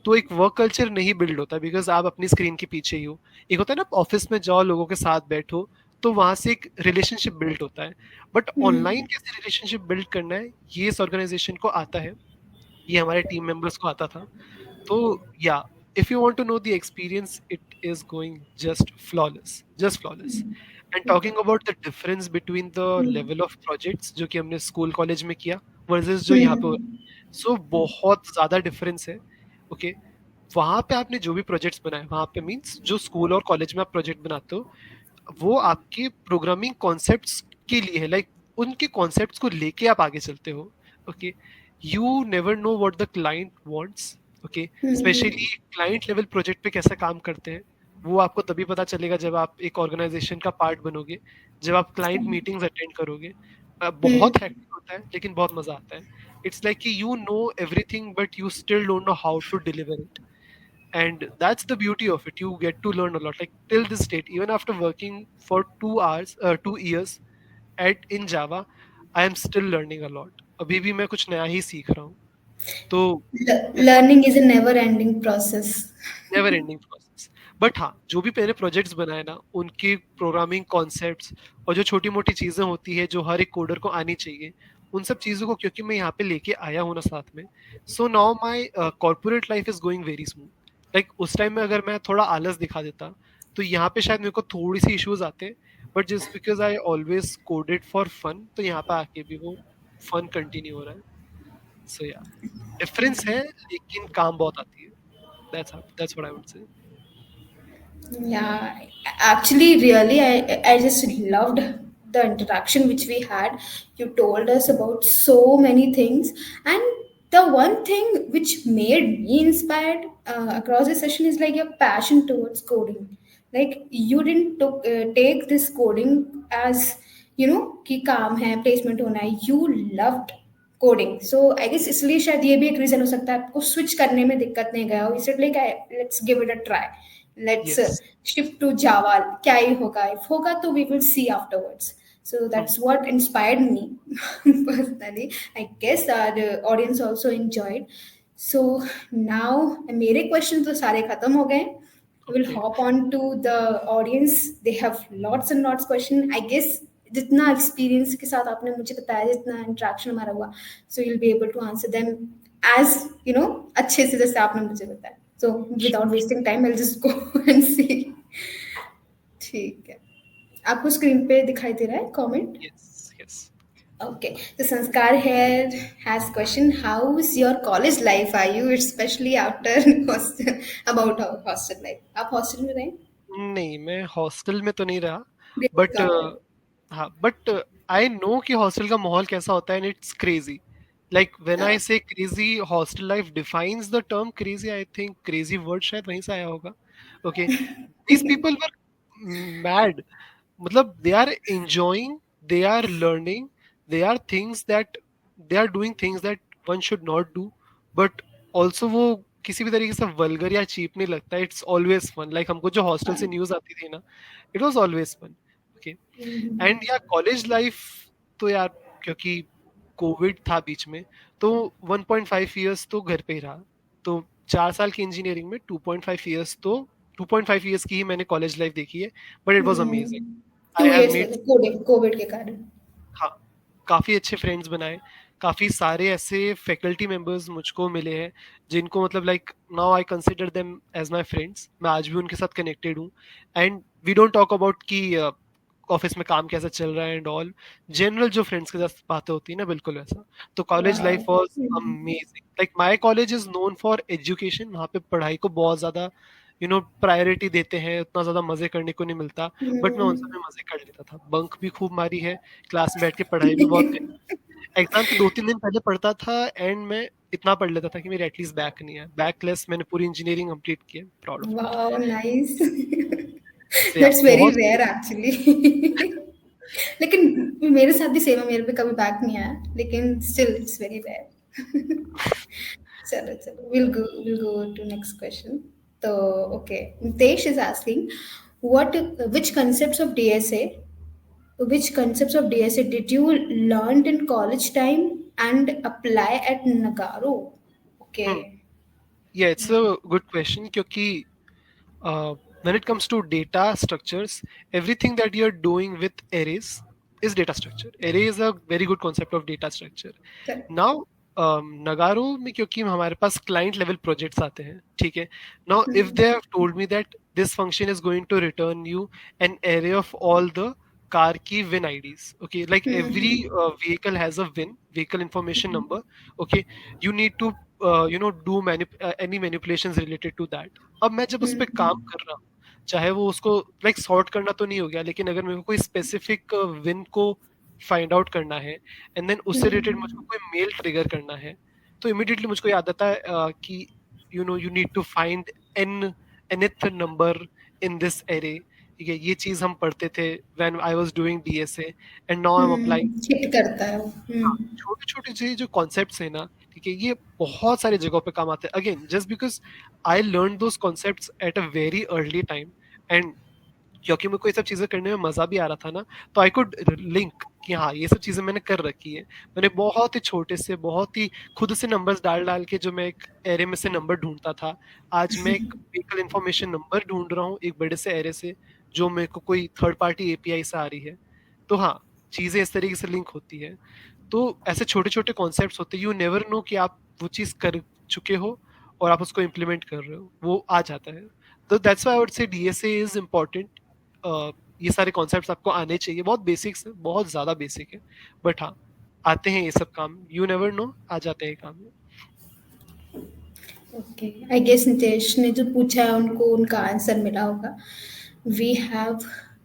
तो एक वर्क कल्चर नहीं बिल्ड होता बिकॉज आप अपनी स्क्रीन के पीछे ही हो. एक होता है ना ऑफिस में जाओ लोगों के साथ बैठो, तो वहां से एक रिलेशनशिप बिल्ड होता है, बट ऑनलाइन कैसे रिलेशनशिप बिल्ड करना है ये इस ऑर्गेनाइजेशन को आता है, ये हमारे टीम मेंबर्स को आता था. तो या, if you want to know the experience, it is going just flawless. And talking about the difference between the level of projects जो कि हमने स्कूल कॉलेज में किया versus जो यहाँ पे हो रहा है, so बहुत ज्यादा डिफरेंस है. ओके, वहां पे आपने जो भी प्रोजेक्ट्स बनाए, वहां पे मीन्स जो स्कूल और कॉलेज में आप प्रोजेक्ट बनाते हो, वो आपके प्रोग्रामिंग कॉन्सेप्ट्स के लिए है, लाइक उनके कॉन्सेप्ट्स को लेके आप आगे चलते हो. Okay, you never know what the client wants. Okay, specially client level project पे कैसा काम करते हैं वो आपको तभी पता चलेगा जब आप एक ऑर्गेनाइजेशन का पार्ट बनोगे, जब आप क्लाइंट मीटिंग्स अटेंड करोगे. बहुत हेक्टिक होता है लेकिन बहुत मजा आता है. इट्स लाइक कि you know everything but you still don't know how to deliver it, and that's the beauty of it. You get to learn a lot, like till this date, even after working for 2 years at in Java, I am still learning a lot. अभी भी मैं कुछ नया ही सीख रहा हूँ. तो learning is a never ending process. Never ending process. But हाँ, जो भी मैंने प्रोजेक्ट्स बनाए ना, उनकी प्रोग्रामिंग कॉन्सेप्ट्स और जो छोटी मोटी चीजें होती है जो हर एक कोडर को आनी चाहिए, उन सब चीजों को क्योंकि मैं यहाँ पे लेके आया हूँ ना साथ में, so now my corporate life is going very smooth. Like उस टाइम में अगर मैं थोड़ा आलस दिखा देता तो यहाँ पे शायद मेरे को थोड़ी सी इश्यूज आते, but just because I always coded for fun, तो यहाँ पे आके भी वो फन कंटिन्यू हो रहा है. सो या, डिफरेंस है लेकिन काम बहुत आती है. That's what I would say. Yeah, actually, really, I just loved the interaction which we had. You told us about so many things, and the one thing which made me inspired across the session is like your passion towards coding. Like you didn't take this coding as कि काम है, प्लेसमेंट होना है. You loved coding, so I guess इसलिए शायद ये भी एक रीजन हो सकता है आपको स्विच करने में दिक्कत नहीं गया हो. इसे like let's give it a try, let's Yes. Shift to Java, क्या ही होगा, इफ होगा तो we will see afterwards. So Hmm. that's what inspired me personally. I guess our audience also enjoyed. So now मेरे questions तो सारे खत्म हो गए. We'll Okay. hop on to the audience. They have lots and lots question. I guess जितना एक्सपीरियंस के साथ आपने मुझे बताया, जितना इंट्रैक्शन हमारा हुआ, सो you'll be able to answer them as अच्छे से जैसे आपने मुझे बताया. So without wasting time, I'll just go and see. ठीक है. आपको स्क्रीन पे दिखाई दे रहा है comment? Yes, yes. Okay. The Sanskar here has question: how is your college life? Are you especially after hostel about our hostel life? आप हॉस्टल में रहे? नहीं, मैं हॉस्टल में तो नहीं रहा, ग्रेट बट का. हाँ, बट आई नो कि हॉस्टल का माहौल कैसा होता है, and it's crazy. Like when I say crazy, hostel life defines the term crazy. I think crazy word शायद वहीं से आया होगा. Okay, these people were mad. मतलब they are enjoying, they are learning, they are things that they are doing things that one should not do, but also वो किसी भी तरीके से वल्गर या चीप नहीं लगता. It's always fun. लाइक हमको जो हॉस्टल से न्यूज आती थी ना, it was always fun. Okay. And yeah college life तो यार, क्योंकि कोविड था बीच में, तो 1.5 ईयर्स तो घर पे ही रहा. तो 4 साल की इंजीनियरिंग में 2.5 ईयर्स की ही मैंने कॉलेज लाइफ देखी है. But it was amazing. Two I have years made, लगे कोविड के कारण. हाँ, काफ़ी अच्छे फ्रेंड्स बनाए. काफ़ी सारे ऐसे फैकल्टी मेंबर्स मुझको मिले हैं जिनको मतलब like now I consider them as my friends. मैं आज भी उनके साथ कनेक्टेड हूँ. And we don't talk about कि ऑफिस में काम कैसा चल रहा है एंड ऑल. जनरल जो फ्रेंड्स के साथ बातें होती है ना, बिल्कुल वैसा. तो college life was amazing. Like my college is known for education. वहाँ पे पढ़ाई को बहुत ज़्यादा प्रायोरिटी देते हैं. उतना ज़्यादा मज़े करने को नहीं मिलता. बट मैं उन सब में मज़े कर लेता था. बंक भी खूब मारी है, क्लास में बैठ के पढ़ाई भी बहुत करी. एग्जाम के 2-3 दिन पहले पढ़ता था, एंड मैं इतना पढ़ लेता था कि मेरी एटलीस्ट बैक नहीं है. बैकलेस मैंने पूरी इंजीनियरिंग कंप्लीट की है. Proud of it. Wow, nice. तो या दैट्स वेरी बहुत. Rare actually. लेकिन मेरे साथ भी सेम है, मेरे पे कभी बैक नहीं आया, लेकिन स्टिल इट्स वेरी रेयर. चलो चलो, we'll go to next question. तो okay, Nitesh is asking what which concepts of DSA which concepts of DSA did you learn in college time and apply at Nagaro? Okay. या इट्स अ गुड क्वेश्चन, क्योंकि when it comes to data structures, everything that you're doing with arrays is data structure. Array is a very good concept of data structure. Correct. Now नगारो में क्योंकि हमारे पास क्लाइंट लेवल प्रोजेक्ट्स आते हैं, ठीक है. Now if they have told me that this function is going to return you an array of all the car key VIN IDs. Okay, like every vehicle has a VIN, vehicle information number. Okay, you need to do any manipulations related to that. अब मैं जब उस पर काम कर रहा हूँ, चाहे वो उसको लाइक सॉर्ट करना तो नहीं हो गया, लेकिन अगर मेरे को कोई स्पेसिफिक विन को फाइंड आउट करना है, एंड देन उससे रिलेटेड मुझको कोई मेल ट्रिगर करना है, तो इमिडिएटली मुझको याद आता है कि you need to find nth number in this array. ठीक है, ये चीज हम पढ़ते थे when I was doing DSA, and now I am applying. Hit करता है वो. हाँ, छोटे छोटे जो कॉन्सेप्ट्स हैं ना, ठीक है, ये बहुत सारी जगहों पे काम आते हैं. Again just because I learn those concepts at a very early time, and क्योंकि मेरे को ये सब चीजें करने में मजा भी आ रहा था ना, तो आई कुड लिंक कि हाँ, ये सब चीजें मैंने कर रखी है. मैंने बहुत ही छोटे से, बहुत ही खुद से नंबर्स डाल डाल के जो मैं एक एरे में से नंबर ढूंढता था, आज मैं एक व्हीकल इंफॉर्मेशन नंबर ढूंढ रहा हूँ एक बड़े से एरे से, जो मेरे को कोई थर्ड पार्टी एपीआई से आ रही है. तो हाँ, चीजें इस तरीके से लिंक होती है. तो ऐसे छोटे छोटे कॉन्सेप्ट्स होते हैं, यू नेवर नो कि आप वो चीज कर चुके हो और आप उसको इम्प्लीमेंट कर रहे हो, वो आ जाता है. तो दैट्स व्हाई आई वुड से डीएसए इज इम्पोर्टेंट. ये सारे कॉन्सेप्ट्स आपको आने चाहिए. बहुत बेसिक्स है, बहुत ज्यादा बेसिक है, बट हाँ, आते हैं ये सब काम. यू नेवर नो, आ जाते हैं काम. ओके, आई गेस नितेश ने जो पूछा है उनको उनका आंसर मिला होगा. We have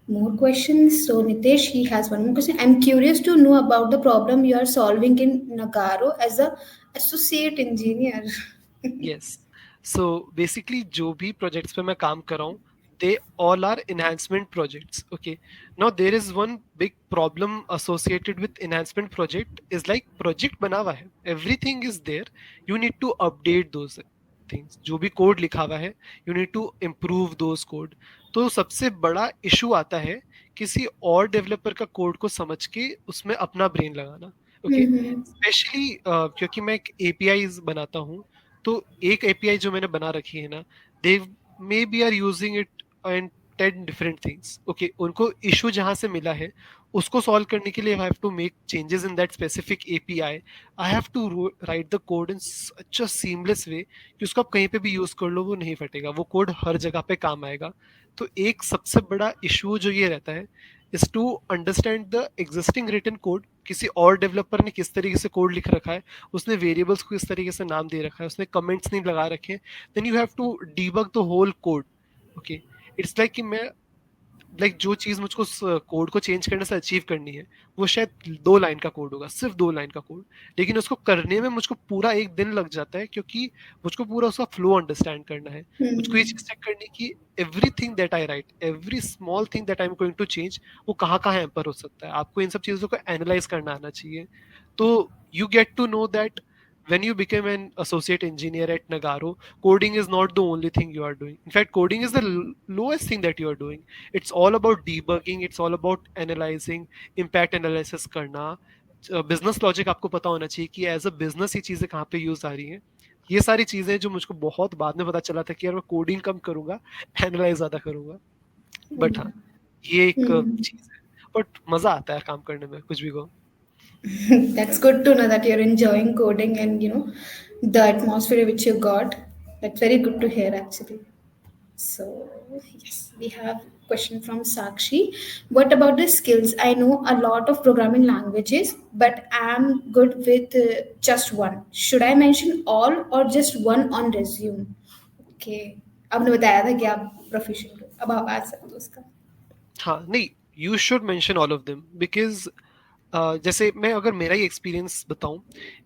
more questions. So Nitesh, he has one more question. I'm curious to know about the problem you are solving in Nagaro as a associate engineer. Yes. So basically जो भी projects पे मैं काम कर रहा हूँ, they all are enhancement projects. Okay. Now there is one big problem associated with enhancement project is like project बना हुआ है, everything is there, you need to update those things. जो भी code लिखा हुआ है, you need to improve those code. तो सबसे बड़ा issue आता है किसी और डेवलपर का कोड को समझ के उसमें अपना ब्रेन लगाना. ओके, स्पेशली क्योंकि मैं एक एपीआई बनाता हूँ, तो एक एपीआई जो मैंने बना रखी है ना, they may be are using it and 10 different things. Okay, उनको इशू जहां से मिला है उसको सॉल्व करने के लिए I have to make changes in that specific API. I have to write the code in such a seamless way कि उसको आप कहीं पे भी यूज कर लो, वो नहीं फटेगा, वो कोड हर जगह पे काम आएगा. तो एक सबसे बड़ा इशू जो ये रहता है is to understand the existing written code. किसी और डेवलपर ने किस तरीके से कोड लिख रखा है, उसने वेरिएबल्स को किस तरीके से नाम दे रखा है, उसने कमेंट्स नहीं लगा रखे, then you have to debug the whole code. Okay, it's like कि मैं जो चीज मुझको कोड को चेंज करने से अचीव करनी है वो शायद 2 लाइन का कोड होगा, सिर्फ 2 लाइन का कोड, लेकिन उसको करने में मुझको पूरा एक दिन लग जाता है क्योंकि मुझको पूरा उसका फ्लो अंडरस्टैंड करना है. मुझको ये चीज चेक करनी कि everything that I write, every small thing that I am going to change, वो कहाँ कहाँ हैम्पर हो सकता है. आपको इन सब चीजों को एनालाइज करना आना चाहिए. तो you get to know that when you become an associate engineer at Nagaro, coding is not the only thing you are doing. In fact, coding is the lowest thing that you are doing. It's all about debugging, it's all about analyzing, impact analysis करना, बिजनेस लॉजिक आपको पता होना चाहिए कि एज अ बिजनेस ये चीजें कहाँ पे यूज आ रही हैं. ये सारी चीजें जो मुझको बहुत बाद में पता चला था कि यार मैं कोडिंग कम करूंगा, एनालाइज ज्यादा करूंगा. बट हाँ, ये एक चीज है. बट मजा आता है काम करने में, कुछ भी कहो. That's good to know that you're enjoying coding and the atmosphere which you got. That's very good to hear actually. So yes, we have question from Sakshi. What about the skills? I know a lot of programming languages, but I'm good with just one. Should I mention all or just one on resume? Okay. आपने बताया था कि आप प्रोफिशिएंट हो, अब आप आ सकते हो उसका. हाँ नहीं, you should mention all of them because जैसे मैं अगर मेरा ही एक्सपीरियंस बताऊं,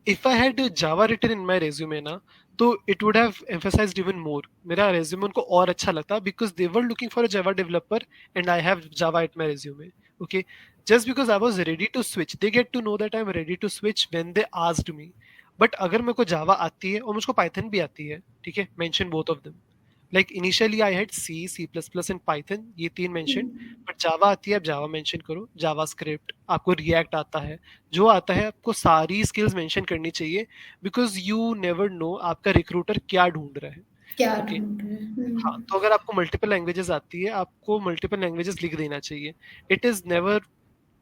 if I had Java written in my resume ना, तो it would have emphasized even more. मेरा रेज्यूमे उनको और अच्छा लगता because they were looking for a Java developer and I have Java at my resume. Okay, just because I was ready to switch, they get to know that I am ready to switch when they asked me. But अगर मेरे को जावा आती है और मुझको पाइथन भी आती है, ठीक है, mention both of them. Like initially I had C plus plus and Python, ये 3 मेंशन. बट जावा आती है, आप जावा मेंशन करो, जावा स्क्रिप्ट, आपको रिएक्ट आता है, जो आता है आपको सारी स्किल्स मेंशन करनी चाहिए बिकॉज यू नेवर नो आपका रिक्रूटर क्या ढूंढ रहा है. क्या ओके, ढूंढ रहे हैं? हाँ, तो अगर आपको मल्टीपल लैंग्वेजेस आती है, आपको मल्टीपल लैंग्वेजेस लिख देना चाहिए. It is never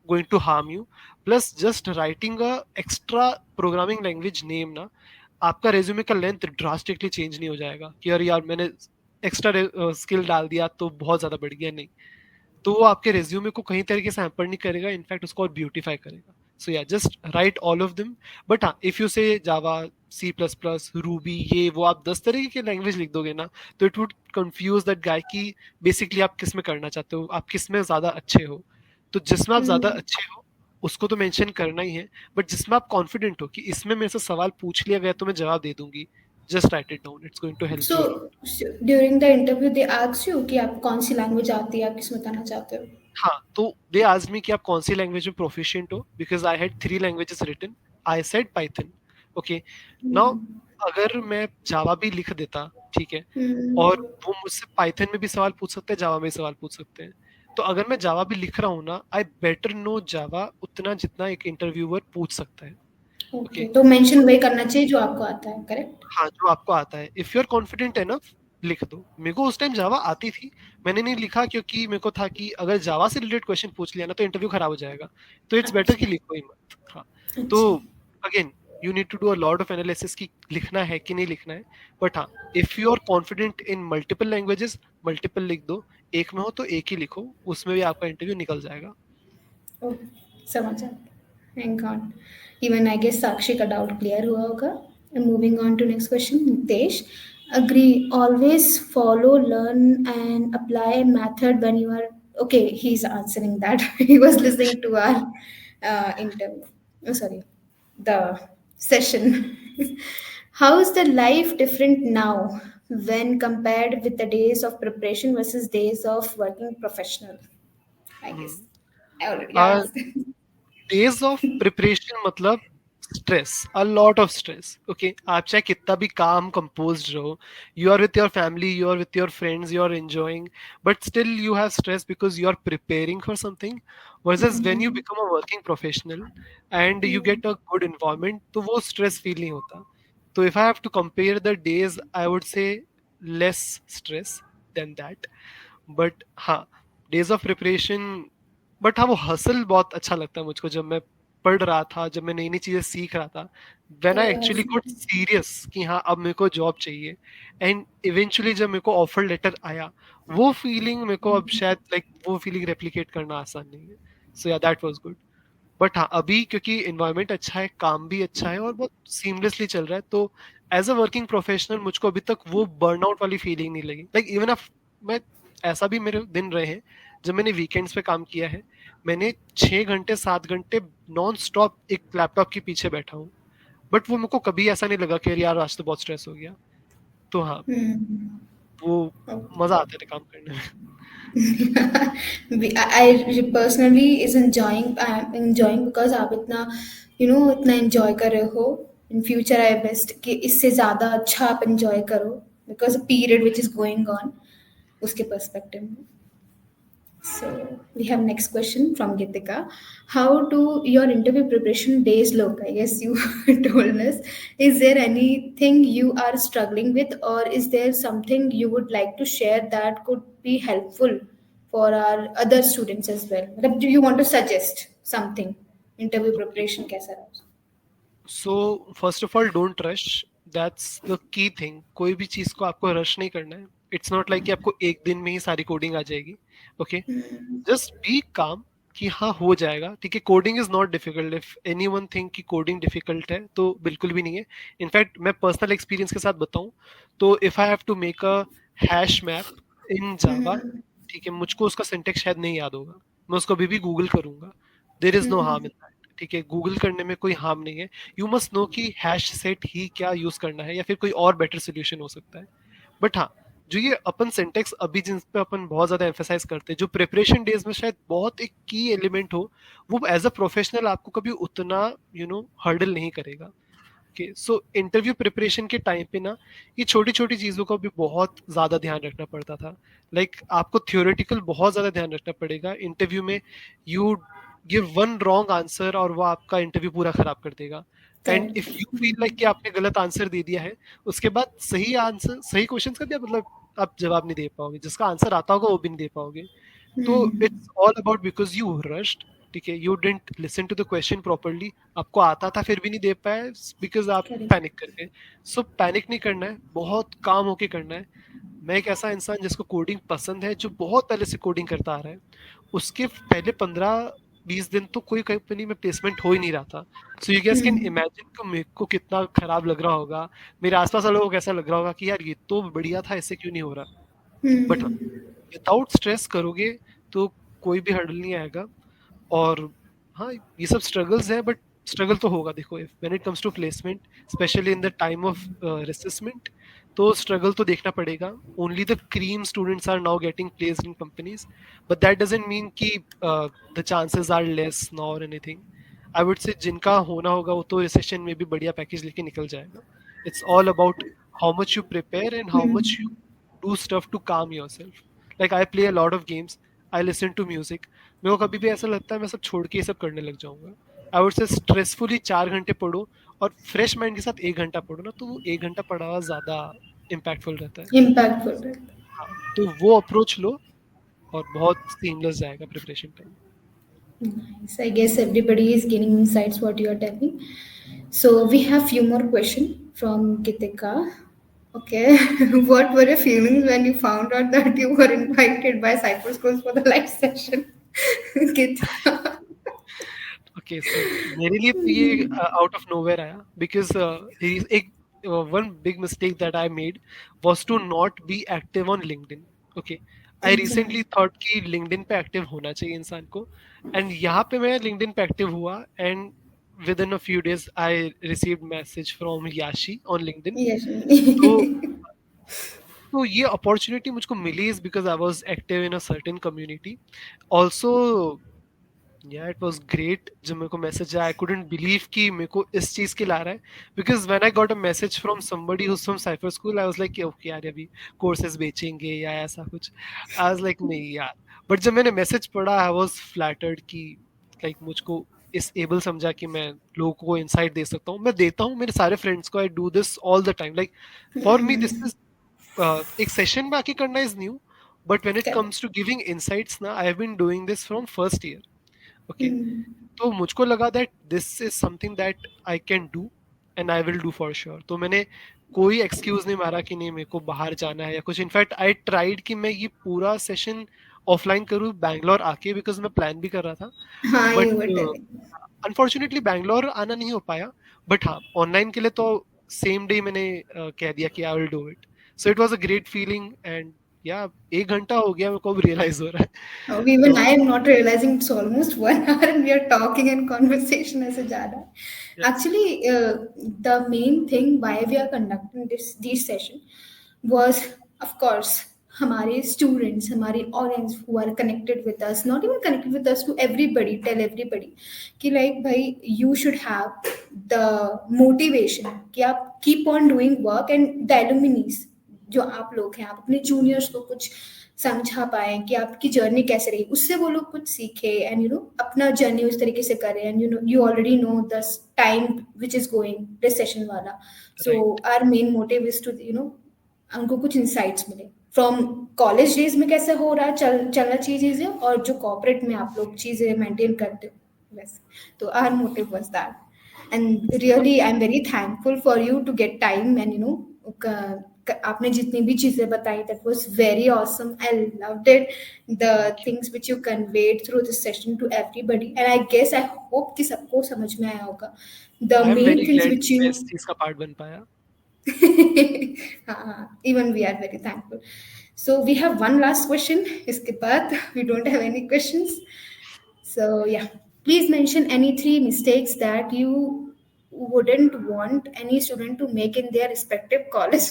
going to harm you. Plus just writing a extra programming language name ना, आपका रेज्यूमे का लेंथ ड्रास्टिकली चेंज नहीं हो जाएगा कि यार यार मैंने एक्स्ट्रा स्किल डाल दिया तो बहुत ज्यादा बढ़ गया, नहीं. तो वो आपके रेज्यूमे को कहीं तरीके से हैम्पर नहीं करेगा, इनफैक्ट उसको और ब्यूटीफाई करेगा. सो या just right all of them. But हाँ, इफ यू से जावा, सी प्लस प्लस, रूबी, ये वो आप 10 तरीके की लैंग्वेज लिख दोगे ना, तो it would confuse that guy की बेसिकली आप किस में करना चाहते हो, आप किस में ज्यादा अच्छे हो. तो जिसमें आप ज्यादा अच्छे हो उसको तो मेंशन करना ही है, बट जिसमें आप कॉन्फिडेंट हो कि इसमें मेरे से सवाल पूछ लिया गया तो मैं जवाब दे दूंगी, just write it down, it's going to help you. So during the interview they ask you कि आप कौन सी लैंग्वेज आती है, आप किस में बताना चाहते हो. हाँ, तो दे आस्क्ड मी कि आप कौन सी लैंग्वेज में प्रोफिशिएंट हो, because I had 3 languages written. I said Python. Okay, now अगर मैं जावा भी लिख देता, ठीक है, और वो मुझसे पाइथन में भी सवाल पूछ सकते हैं, जावा में भी सवाल पूछ सकते हैं, तो अगर मैं जावा भी लिख रहा हूँ ना, आई बेटर नो जावा उतना जितना एक इंटरव्यूअर पूछ सकता है. ओके, तो मेंशन वही करना चाहिए जो आपको आता है, करेक्ट? हाँ, जो आपको आता है. If you are confident enough, लिख दो. मेरे को उस टाइम जावा आती थी, मैंने नहीं लिखा क्योंकि मेरे को था कि अगर जावा से रिलेटेड क्वेश्चन पूछ लिया ना तो इंटरव्यू खराब हो जाएगा, तो इट्स बेटर कि लिखो ही मत. हाँ, तो again you need to do a lot of analysis कि लिखना है कि नहीं लिखना है. बट हाँ, if you are confident in multiple languages, multiple लिख दो. एक में हो तो एक ही लिखो, उसमें भी आपका इंटरव्यू निकल जाएगा. समझ आ. Hang on. Even I guess Sakshi का डाउट क्लियर हुआ होगा. Moving on to next question, Nitesh. Agree. Always follow, learn, and apply method when you are. Okay, he's answering that. He was listening to our interview. Oh, sorry, the session. How is the life different now when compared with the days of preparation versus days of working professional? I guess I already Uh, asked. Days of preparation मतलब stress, a lot of stress. Okay, आप चाहे कितना भी काम कंपोज्ड रहो, you are with your family, you are with your friends, you are enjoying, but still you have stress because you are preparing for something. Versus when you become a working professional and you get a good environment, तो वो स्ट्रेस फील नहीं होता. तो if I have to compare the days, I would say less stress than that. But हाँ, डेज ऑफ प्रिपरेशन बट हाँ वो हसल बहुत अच्छा लगता है मुझको जब मैं पढ़ रहा था, जब मैं नई नई चीजें सीख रहा था, व्हेन आई तो एक्चुअली गॉट सीरियस कि हाँ अब मेरे को जॉब चाहिए, एंड इवेंचुअली जब मेरे को ऑफर लेटर आया, वो फीलिंग मेरे को अब शायद लाइक वो फीलिंग रेप्लिकेट करना आसान नहीं है। सो या दैट वाज गुड। बट हाँ अभी क्योंकि इन्वायरमेंट अच्छा है, काम भी अच्छा है और बहुत सीमलेसली चल रहा है, तो एज अ वर्किंग प्रोफेशनल मुझको अभी तक वो बर्नआउट वाली फीलिंग नहीं लगी। लाइक इवन अफ मैं, ऐसा भी मेरे दिन रहे हैं जब मैंने वीकेंड्स पे काम किया है, मैंने 6 घंटे 7 घंटे नॉन स्टॉप एक लैपटॉप के पीछे बैठा हूँ, बट वो मेरे को कभी ऐसा नहीं लगा कि यार आज तो बहुत स्ट्रेस हो गया। तो हाँ वो मजा आता है काम करने में। I personally is enjoying. I am enjoying because आप इतना इतना enjoy कर रहे हो. In future I best कि इससे ज़्यादा अच्छा आप enjoy करो because the period which is going on उसके perspective में. So we have next question from Gitika. How do your interview preparation days look? I guess you told us. Is there anything you are struggling with, or is there something you would like to share that could be helpful for our other students as well? मतलब, do you want to suggest something? Interview preparation कैसा रहा? So first of all don't rush, that's the key thing. कोई भी चीज को आपको रश नहीं करना है। इट्स नॉट लाइक कि आपको एक दिन में ही सारी कोडिंग आ जाएगी। ओके, जस्ट बी काम कि हाँ हो जाएगा। ठीक है, coding is not difficult. If any one think कि कोडिंग डिफिकल्ट है तो बिल्कुल भी नहीं है। इनफैक्ट मैं पर्सनल एक्सपीरियंस के साथ बताऊं तो if I have to make a hash map in Java, ठीक है, मुझको उसका सिंटेक्स शायद नहीं याद होगा, मैं उसको अभी भी गूगल करूंगा। There is no harm in that. ठीक है, गूगल करने में कोई हार्म नहीं है। यू मस्ट नो कि हैश सेट ही क्या यूज करना है या फिर कोई और बेटर सोल्यूशन हो सकता है। बट हाँ, जो ये अपन सिंटेक्स अभी जिन पे अपन बहुत ज्यादा एम्फेसाइज करते हैं, जो प्रिपरेशन डेज में शायद बहुत एक की एलिमेंट हो, वो एज अ प्रोफेशनल आपको कभी उतना हर्डल नहीं करेगा। ओके, सो इंटरव्यू प्रिपरेशन के टाइम पे ना ये छोटी छोटी चीजों का भी बहुत ज्यादा ध्यान रखना पड़ता था। आपको थियोरेटिकल बहुत ज्यादा ध्यान रखना पड़ेगा इंटरव्यू में। You give one wrong answer और वो आपका इंटरव्यू पूरा खराब कर देगा। And if Correct. You feel like कि आपने गलत आंसर दे दिया है, उसके बाद सही आंसर सही क्वेश्चन का भी आप जवाब नहीं दे पाओगे, जिसका आंसर आता होगा वो भी नहीं दे पाओगे। तो it's all about because you rushed. ठीक है, you didn't listen to the question properly, आपको आता था फिर भी नहीं दे पाए बिकॉज आप Correct. पैनिक कर गए। सो पैनिक नहीं करना है, बहुत काम होके करना है। मैं एक ऐसा इंसान जिसको कोडिंग पसंद है, जो बहुत पहले से कोडिंग करता आ रहा है, उसके पहले 15-20 दिन तो कोई कंपनी में प्लेसमेंट हो ही नहीं रहा था। So you gas can imagine कि मेरे को कितना खराब लग रहा होगा, मेरे आसपास वालों को कैसा लग रहा होगा कि यार ये तो बढ़िया था, इससे क्यों नहीं हो रहा। बट विदाउट स्ट्रेस करोगे तो कोई भी हर्डल नहीं आएगा। और हाँ, ये सब स्ट्रगल्स है, बट स्ट्रगल तो होगा। देखो, if when it comes to placement, specially in the time of recession, तो स्ट्रगल तो देखना पड़ेगा। Only the cream students are now getting placed in companies, but that doesn't mean कि the chances are less nor anything. I would say जिनका होना होगा वो तो रिसेशन में भी बढ़िया पैकेज लेके निकल जाएगा। It's all about how much you prepare and how much you do stuff to calm yourself. Like I play a lot of games, I listen to music. मेरे को कभी भी ऐसा लगता है मैं सब छोड़ के ये सब करने लग जाऊंगा। आई वुड से स्ट्रेसफुली 4 घंटे पढ़ो और फ्रेश माइंड के साथ 1 घंटा पढ़ो ना, तो वो 1 घंटा पढ़ा हुआ ज्यादा इम्पैक्टफुल रहता है। Impactful. हाँ, तो वो अप्रोच लो और बहुत सीमलेस जाएगा preparation time. Nice. I guess everybody is gaining insights what you are telling. So we have few more question from Gitika. Okay, what were your feelings when you found out that you were invited by Cypher Schools for the live session? Gitika. Okay, so मेरे लिए तो ये आउट ऑफ नोवेयर आया बिकॉज एक one big mistake that I made was to not be active on LinkedIn. Okay, I recently thought कि लिंक्डइन पे एक्टिव होना चाहिए इंसान को, एंड यहाँ पे मैं लिंक्डइन पे एक्टिव हुआ, and within a few days I received message from Yashi on LinkedIn. Yes. तो तो ये अपॉर्चुनिटी मुझको मिली is because I was active in a certain community also. Yeah it was great जब मेरे को मैसेज आया, आई कुडंट बिलीव कि मेरे को इस चीज के ला रहा है। Because when I got a message from somebody who is from cipher school, I was like okay यार अभी कोर्सेज बेचेंगे या ऐसा कुछ। आई वाज लाइक नहीं यार। बट जब मैंने मैसेज पढ़ा, आई वाज फ्लैटर्ड कि मुझको इस एबल समझा कि मैं लोगों को इनसाइट दे सकता हूँ। मैं देता हूँ मेरे सारे फ्रेंड्स को, I do this all the time. For me this is एक सेशन में आके करना is new, but when it Correct. Comes to giving insights ना, I have been doing this from first year. Okay. तो मुझको लगा that this is something that I can do and I will do for sure. तो मैंने कोई एक्सक्यूज नहीं मारा कि नहीं मेरे को बाहर जाना है या कुछ। इनफैक्ट आई ट्राइड कि मैं ये पूरा सेशन ऑफलाइन करूँ बैंगलोर आके, बिकॉज मैं प्लान भी कर रहा था। हाँ, but you were telling. Unfortunately Bangalore आना नहीं हो पाया। बट हाँ, ऑनलाइन के लिए तो सेम डे मैंने कह दिया कि आई will do it. So it was a great feeling and या 1 घंटा हो गया, मेरे को अब रियलाइज हो रहा है। Even तो I am not realizing it's almost 1 hour and we are talking and conversation as a jada. yes, Actually, the main thing why we are conducting this session was, of course, हमारे students, हमारी audience who are connected with us, not even connected with us, to everybody, tell everybody कि like भाई you should have the motivation कि आप keep on doing work, and the alumni जो आप लोग हैं, आप अपने जूनियर्स को कुछ समझा पाए कि आपकी जर्नी कैसे रही, उससे वो लोग कुछ सीखे एंड अपना जर्नी उस तरीके से करें। And you already know the time which is going recession वाला। So right. Our main motive is to उनको कुछ इंसाइट्स मिले फ्रॉम कॉलेज डेज में कैसे हो रहा है, चलना चाहिए चीजें, और जो कॉर्पोरेट में आप लोग चीजें मेंटेन करते हो वैसे। तो our motive was that, and really I am very thankful for you to get time and आपने जितनी भी चीजें बताई, that was very awesome, I loved it, the Thank you. Things which you conveyed through this session to everybody, and I guess, I hope कि सबको समझ में आया होगा the I am main very things glad which कि मैं यू इस चीज का पार्ट बन पाया। हाँ, even we are very thankful. So we have one last question. इसके बाद we don't have any questions. So yeah, please mention any 3 mistakes that you wouldn't want any student to make in their respective college.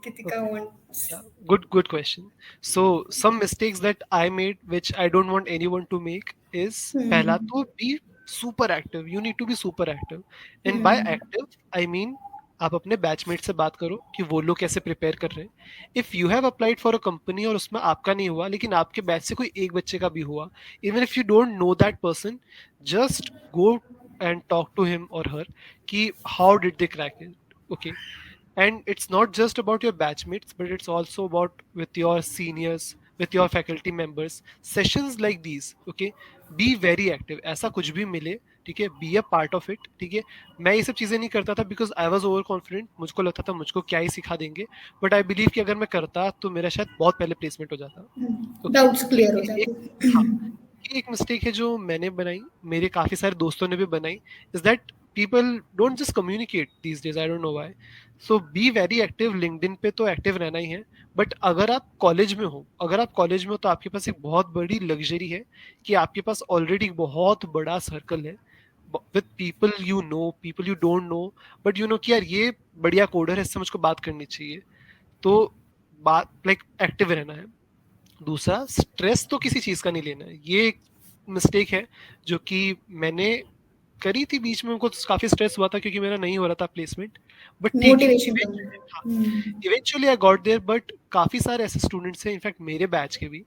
Kritika Okay. wants. Yeah, good question. So some mistakes that I made, which I don't want anyone to make, is पहला Hmm. तो be super active. You need to be super active. And by Hmm. active, I mean आप अपने बैचमेट से बात करो कि वो लोग कैसे प्रिपेयर कर रहे हैं। If you have applied for a company और उसमें आपका नहीं हुआ, लेकिन आपके बैच से कोई एक बच्चे का भी हुआ, even if you don't know that person, just go and talk to him और हर कि how did they crack it. Okay. And it's not just about your batchmates, but it's also about with your seniors, with your faculty members. Sessions like these, okay, be very active. ऐसा कुछ भी मिले, ठीक है, be a part of it, ठीक है। मैं ये सब चीजें नहीं करता था because I was over confident. मुझको लगता था मुझको क्या ही सिखा देंगे, but I believe कि अगर मैं करता तो मेरा शायद बहुत पहले प्लेसमेंट हो जाता। ओके। Doubts तो clear हो ये एक, जाते। हाँ, ये एक मिस्टेक है जो मैंने बनाई, मेरे काफी सारे दोस्तों ने भी बनाई, is that people don't just communicate these days, I don't know why. So be very active. LinkedIn पे तो एक्टिव रहना ही है, बट अगर आप कॉलेज में हो, अगर आप कॉलेज में हो तो आपके पास एक बहुत बड़ी लग्जरी है कि आपके पास ऑलरेडी बहुत बड़ा सर्कल है with people you know, people you don't no, but you know कि यार ये बढ़िया कोडर है, इससे मुझको बात करनी चाहिए। तो बात लाइक एक्टिव रहना है। दूसरा, स्ट्रेस तो किसी चीज का नहीं लेना है। ये एक मिस्टेक है जो कि मैंने करी थी बीच में। उनको काफी स्ट्रेस हुआ था क्योंकि मेरा नहीं हो रहा था प्लेसमेंट, बट ठीक है, मोटिवेशन कम। Hmm. Eventually I got there. But काफी सारे ऐसे स्टूडेंट्स हैं, इनफैक्ट मेरे बैच के भी,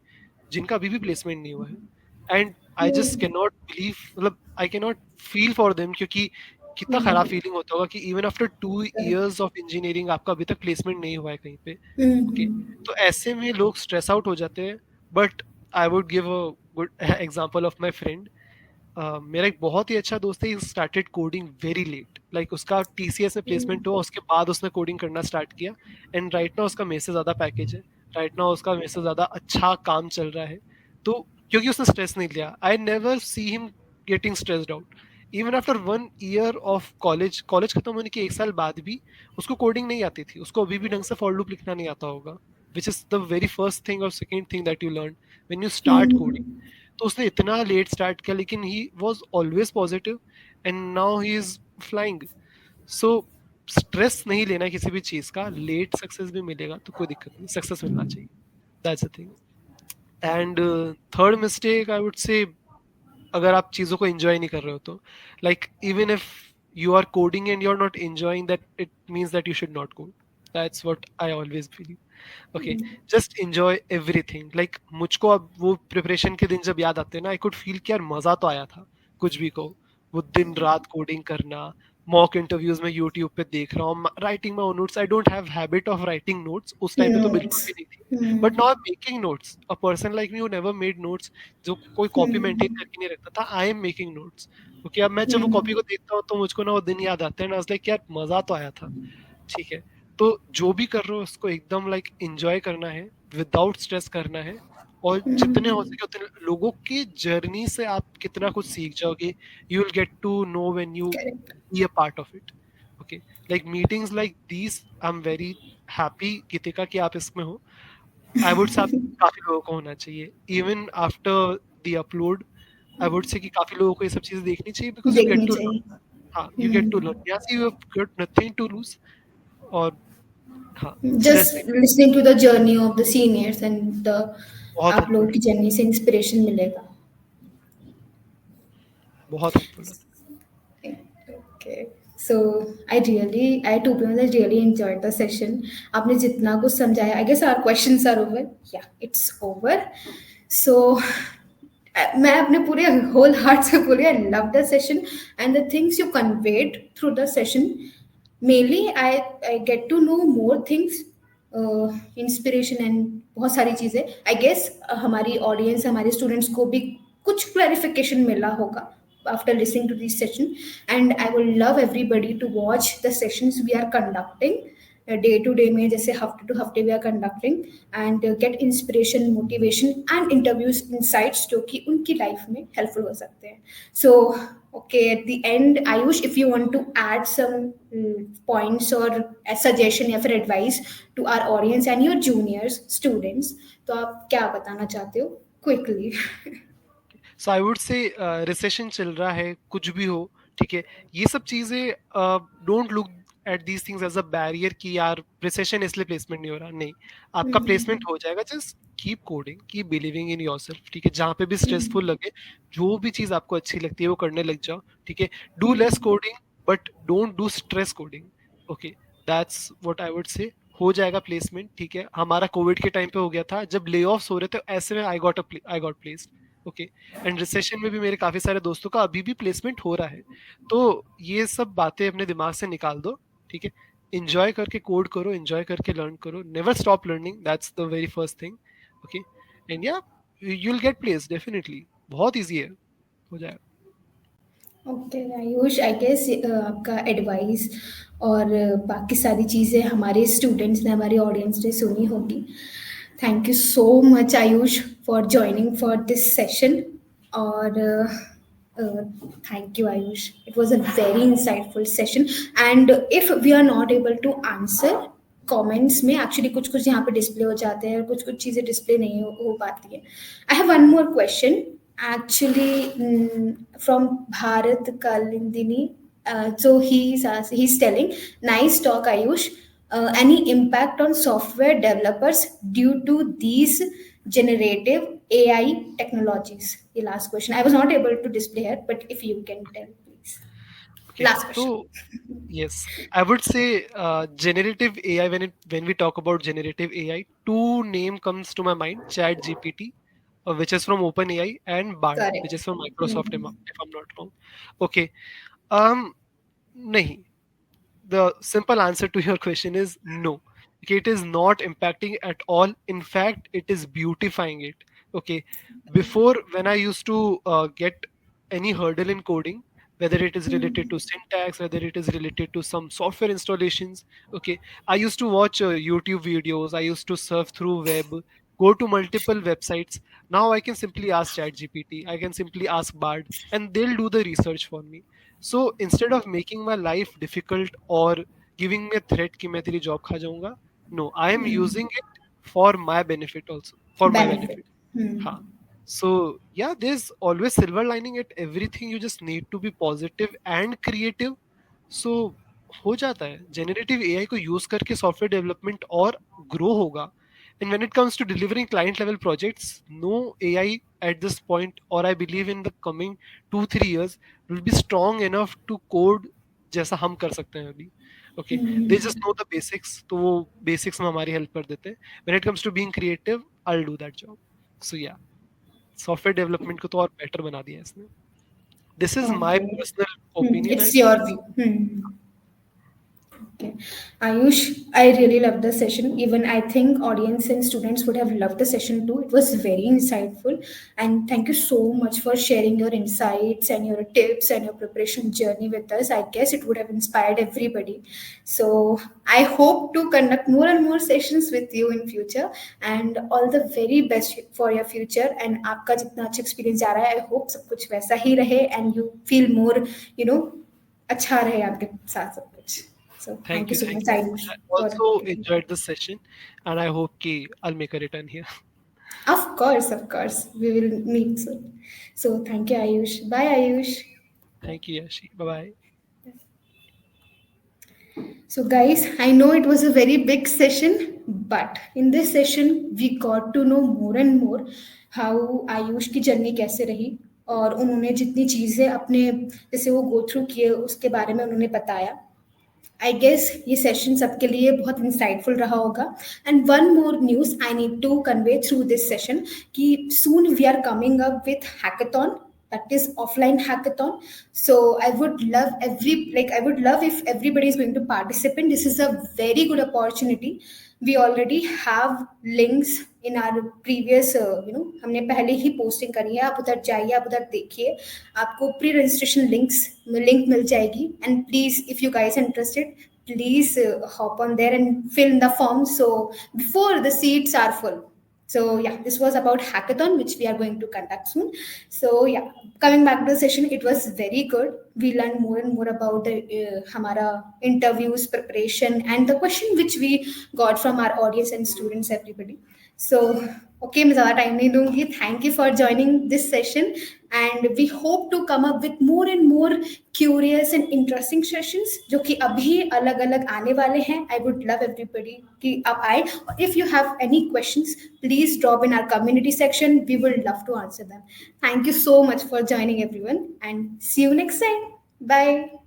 जिनका अभी भी प्लेसमेंट नहीं हुआ है। And I just can not believe, मतलब I can not feel for them, क्योंकि कितना खराब फीलिंग होता होगा कि even after 2 years of engineering आपका अभी तक प्लेसमेंट नहीं हुआ है कहीं पे। ओके। तो ऐसे में लोग स्ट्रेस आउट हो जाते हैं। But I would give a good example of my friend. मेरा एक बहुत ही अच्छा दोस्त है, he started coding very late. Like उसका टीसीएस में प्लेसमेंट हुआ, उसके बाद उसने कोडिंग करना स्टार्ट किया, एंड राइट नाउ उसका मेरे से ज्यादा पैकेज है, राइट नाउ उसका मेरे से ज्यादा अच्छा काम चल रहा है। तो क्योंकि उसने स्ट्रेस नहीं लिया, I never see him getting stressed out. Even after 1 year of college, college खत्म होने के 1 साल बाद भी उसको कोडिंग नहीं आती थी। उसको अभी भी ढंग से फॉर लूप लिखना नहीं आता होगा, which is the very first thing और second thing that you learn when you start coding. तो उसने इतना लेट स्टार्ट किया, लेकिन he was always positive and now he is flying. So stress नहीं लेना किसी भी चीज का। लेट सक्सेस भी मिलेगा तो कोई दिक्कत नहीं, सक्सेस मिलना चाहिए, that's the thing. And third mistake I would से, अगर आप चीजों को एंजॉय नहीं कर रहे हो तो, like even if you are coding and you are not enjoying that, it means that you should not code. That's what I always believe. Okay, just enjoy everything. Like मुझको अब वो प्रिपरेशन के दिन जब याद आते हैं ना, आई कुड फील कि यार मजा तो आया था कुछ भी को, वो दिन रात कोडिंग करना, मॉक इंटरव्यूज में यूट्यूब पे देख रहा हूँ, writing my notes. I don't have habit of writing notes, उस टाइम पे तो बिल्कुल भी Notes. नहीं थी। But now Hmm. I am making notes. A person like me who never made notes, जो कोई कॉपी मेंटेन Hmm. करके नहीं रखता था, I am making notes. Okay, अब मैं जब वो कॉपी Hmm. को देखता हूँ तो मुझको ना वो दिन याद आते हैं, ना लाइक यार मजा तो आया था। ठीक है, तो जो भी कर रहे हो उसको एकदम लाइक एंजॉय करना है, विदाउट स्ट्रेस करना है। और जितने हो Hmm. सके उतने लोगों की जर्नी से आप कितना कुछ सीख जाओगे, you will get to know when you Correct. Be a part of it. Okay, like meetings like these, I am very happy Gitika कि आप इसमें हो। आई वुड से काफी लोगों को होना चाहिए, even after the upload. I would से कि काफी लोगों को ये सब चीजें देखनी चाहिए, बिकॉज यू गेट देखनी टू लर्न। चाहिए. हाँ, you get to Hmm. Learn, यहाँ से you have got nothing to lose. और हाँ, stress Just listening to the journey of the seniors and the बहुत आप लोगों हेल्पफुल है, की जर्नी से इंस्पिरेशन मिलेगा. बहुत हेल्पफुल है। Okay. So I to be honest, I really enjoyed the session. आपने जितना कुछ समझाया, I guess our questions are over. Yeah, it's over. So मैं अपने पूरे whole heart से बोली I love the session and the things you conveyed through the session. Mainly I get to know more things, inspiration and बहुत सारी चीज़ें. आई गेस हमारी ऑडियंस हमारे स्टूडेंट्स को भी कुछ क्लैरिफिकेशन मिला होगा after listening to this session. And I would love everybody to watch the sessions we are conducting day to day में, जैसे हफ्ते टू हफ्ते we are conducting, and get inspiration, motivation and interviews insights जो कि उनकी लाइफ में हेल्पफुल हो सकते हैं. सो okay, at the end, Ayush, if you want to add some points or a suggestion या फिर advice to our audience and your juniors students, तो आप क्या बताना चाहते हो क्विकली? सो आई वुड से रिसेशन चल रहा है, कुछ भी हो, ठीक है, ये सब चीजें don't look at these things as a barrier कि यार रिसेशन इसलिए प्लेसमेंट नहीं हो रहा। नहीं, आपका प्लेसमेंट हो जाएगा। Just keep coding, keep believing in yourself. ठीक है, जहाँ पे भी स्ट्रेसफुल लगे, जो भी चीज आपको अच्छी लगती है वो करने लग जाओ। ठीक है, do less coding but don't do stress coding. Okay, that's what I would से। हो जाएगा प्लेसमेंट। ठीक है, हमारा कोविड के टाइम पे हो गया था, जब ले ऑफ्स हो रहे थे, ऐसे में I got placed. Okay, and recession में भी मेरे काफी सारे दोस्तों का अभी भी प्लेसमेंट हो रहा है। तो ये सब बातें अपने दिमाग से निकाल दो। ठीक है, एंजॉय करके कोड करो, एंजॉय करके लर्न करो, never stop learning, that's the very first thing. Okay, and yeah you will get placed definitely, बहुत इजी है, हो जाएगा। ओके आयुष, आई गेस आपका एडवाइस और बाकी सारी चीज़ें हमारे स्टूडेंट्स ने, हमारे ऑडियंस ने सुनी होगी. Thank you so much Ayush for joining for this session. और thank you Ayush, it was a very insightful session. And if we are not able to answer comments में, एक्चुअली कुछ कुछ यहाँ पे डिस्प्ले हो जाते हैं, कुछ कुछ चीज़ें डिस्प्ले नहीं हो पाती है. I have one more question actually, from Bharat Kalindini. So he's telling, nice talk Ayush. Any impact on software developers due to these generative AI technologies? The last question I was not able to display here, but if you can tell please. Okay, Last तो question. yes, I would say generative AI. When we talk about generative AI, two name comes to my mind: Chat GPT, which is from OpenAI, and Bard, which is Correct. from Microsoft, Hmm. if I'm not wrong. Okay, um, nahi. The simple answer to your question is no. Okay, it is not impacting at all. In fact, it is beautifying it. Okay, before, when I used to get any hurdle in coding, whether it is related to syntax, whether it is related to some software installations, okay, I used to watch YouTube videos, I used to surf through web, go to multiple websites. Now I can simply ask ChatGPT, I can simply ask Bard, and they'll do the research for me. So instead of making my life difficult or giving me a threat कि मैं तेरी job खा जाऊंगा, no, I am using it for my benefit also, for my Benefit. benefit. हाँ. So yeah, there's always silver lining at everything. You just need to be positive and creative. So हो जाता है. Generative AI को use करके software development और grow होगा. And when it comes to delivering client level projects, no AI at this point, or I believe in the coming 2-3 years, will be strong enough to code जैसा हम कर सकते हैं अभी. Okay, they just know the basics, तो वो basics में हमारी help कर देते हैं. When it comes to being creative, I'll do that job. So yeah, software development को तो और बेटर बना दिया है इसने. This is my Okay. personal opinion, I It's should your say. view. Okay. Ayush, I really loved the session. Even I think audience and students would have loved the session too. It was very insightful. And thank you so much for sharing your insights and your tips and your preparation journey with us. I guess it would have inspired everybody. So I hope to conduct more and more sessions with you in future. And all the very best for your future. And आपका जितना अच्छा experience जा रहा है, I hope सब कुछ वैसा ही रहे and you feel more, you know, अच्छा रहे आपके साथ सब कुछ. So thank you so Thank much, you so much. Ayush, I for also giving. enjoyed the session, and I hope ki I'll make a return here. Of course, we will meet soon. So thank you, Ayush. Bye, Ayush. Thank you, Yashi. Bye bye. So, guys, I know it was a very big session, but in this session, we got to know more and more how Ayush की जर्नी कैसे रही और उन्होंने जितनी चीज़ें अपने जैसे वो गो थ्रू किए उसके बारे में उन्होंने बताया. आई गेस ये सेशन सबके लिए बहुत इंसाइटफुल रहा होगा. And one more news I need to convey through this session कि soon we are coming up with hackathon, that is offline hackathon. So I would love if everybody is going to participate. This is a very good opportunity. We already have links in our previous हमने पहले ही पोस्टिंग करी है. आप उधर जाइए, आप उधर देखिए, आपको प्री रजिस्ट्रेशन लिंक मिल जाएगी. And please if you guys interested, please hop on there and fill in the form so before the seats are full. So yeah, this was about hackathon which we are going to conduct soon. So yeah, coming back to the session, it was very good. We learned more and more about the hamara interviews preparation and the question which we got from our audience and students, everybody. So okay, मैं ज़्यादा टाइम नहीं दूंगी. Thank you for joining this session and we hope to come up with more and more curious and interesting sessions जो कि अभी अलग अलग आने वाले हैं. I would love everybody कि आप आए. If you have any questions, please drop in our community section. We will love to answer them. Thank you so much for joining everyone and see you next time. Bye.